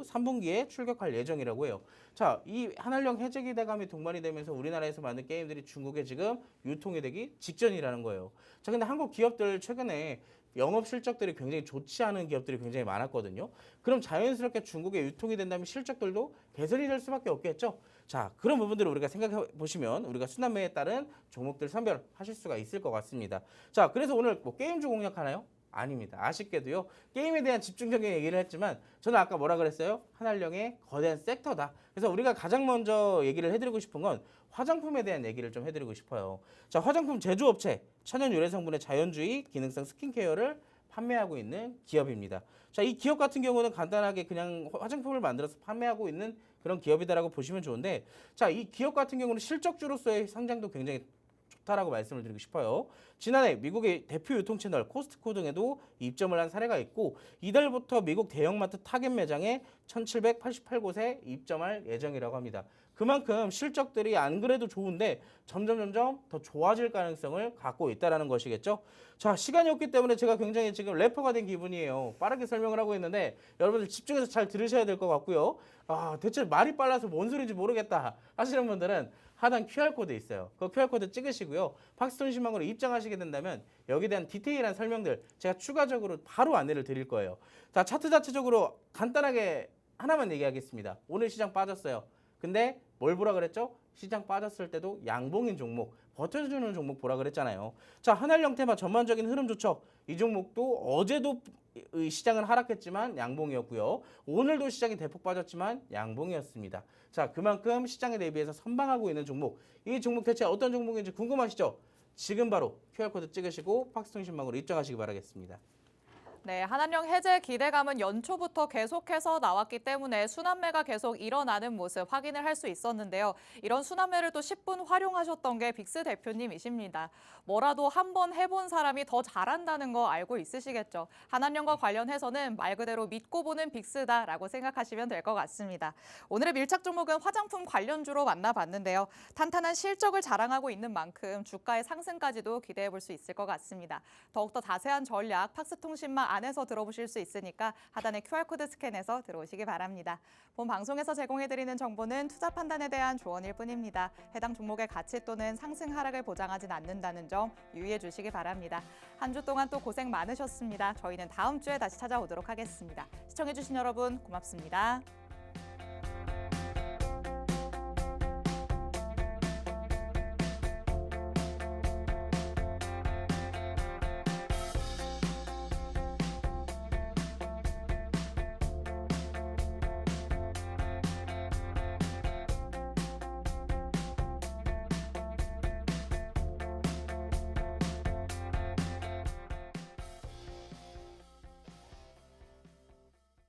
3분기에 출격할 예정이라고 해요. 자, 이 한알령 해제 기대감이 동반이 되면서 우리나라에서 많은 게임들이 중국에 지금 유통이 되기 직전이라는 거예요. 자, 근데 한국 기업들 최근에 영업 실적들이 굉장히 좋지 않은 기업들이 굉장히 많았거든요. 그럼 자연스럽게 중국에 유통이 된다면 실적들도 개선이 될 수밖에 없겠죠. 자, 그런 부분들을 우리가 생각해 보시면 우리가 순환매에 따른 종목들 선별하실 수가 있을 것 같습니다. 자, 그래서 오늘 뭐 게임주 공략하나요? 아닙니다. 아쉽게도요. 게임에 대한 집중적인 얘기를 했지만 저는 아까 뭐라 그랬어요? 한알령의 거대한 섹터다. 그래서 우리가 가장 먼저 얘기를 해드리고 싶은 건 화장품에 대한 얘기를 좀 해드리고 싶어요. 자, 화장품 제조업체 천연 유래 성분의 자연주의 기능성 스킨케어를 판매하고 있는 기업입니다. 자, 이 기업 같은 경우는 간단하게 그냥 화장품을 만들어서 판매하고 있는 그런 기업이다라고 보시면 좋은데, 자, 이 기업 같은 경우는 실적주로서의 상장도 굉장히 좋다라고 말씀을 드리고 싶어요. 지난해 미국의 대표 유통 채널 코스트코 등에도 입점을 한 사례가 있고, 이달부터 미국 대형마트 타겟 매장에 1788곳에 입점할 예정이라고 합니다. 그만큼 실적들이 안 그래도 좋은데 점점 더 좋아질 가능성을 갖고 있다는 것이겠죠. 자, 시간이 없기 때문에 제가 굉장히 지금 래퍼가 된 기분이에요. 빠르게 설명을 하고 있는데 여러분들 집중해서 잘 들으셔야 될 것 같고요. 대체 말이 빨라서 뭔 소리인지 모르겠다 하시는 분들은 하단 QR코드 있어요. 그 QR코드 찍으시고요. 팍스톤 신망으로 입장하시게 된다면 여기에 대한 디테일한 설명들 제가 추가적으로 바로 안내를 드릴 거예요. 자, 차트 자체적으로 간단하게 하나만 얘기하겠습니다. 오늘 시장 빠졌어요. 근데 뭘 보라 그랬죠? 시장 빠졌을 때도 양봉인 종목, 버텨주는 종목 보라 그랬잖아요. 자, 한알령 테마 전반적인 흐름 좋죠? 이 종목도 어제도 시장은 하락했지만 양봉이었고요. 오늘도 시장이 대폭 빠졌지만 양봉이었습니다. 자, 그만큼 시장에 대비해서 선방하고 있는 종목. 이 종목 대체 어떤 종목인지 궁금하시죠? 지금 바로 QR코드 찍으시고 팍스톤 신망으로 입장하시기 바라겠습니다. 네, 한알령 해제 기대감은 연초부터 계속해서 나왔기 때문에 순환매가 계속 일어나는 모습 확인을 할 수 있었는데요. 이런 순환매를 또 10분 활용하셨던 게 빅스 대표님이십니다. 뭐라도 한번 해본 사람이 더 잘한다는 거 알고 있으시겠죠. 한알령과 관련해서는 말 그대로 믿고 보는 빅스다라고 생각하시면 될 것 같습니다. 오늘의 밀착 종목은 화장품 관련주로 만나봤는데요. 탄탄한 실적을 자랑하고 있는 만큼 주가의 상승까지도 기대해 볼 수 있을 것 같습니다. 더욱더 자세한 전략 팍스통신망 안에서 들어보실 수 있으니까 하단의 QR코드 스캔해서 들어오시기 바랍니다. 본 방송에서 제공해드리는 정보는 투자 판단에 대한 조언일 뿐입니다. 해당 종목의 가치 또는 상승 하락을 보장하진 않는다는 점 유의해 주시기 바랍니다. 한 주 동안 또 고생 많으셨습니다. 저희는 다음 주에 다시 찾아오도록 하겠습니다. 시청해주신 여러분 고맙습니다.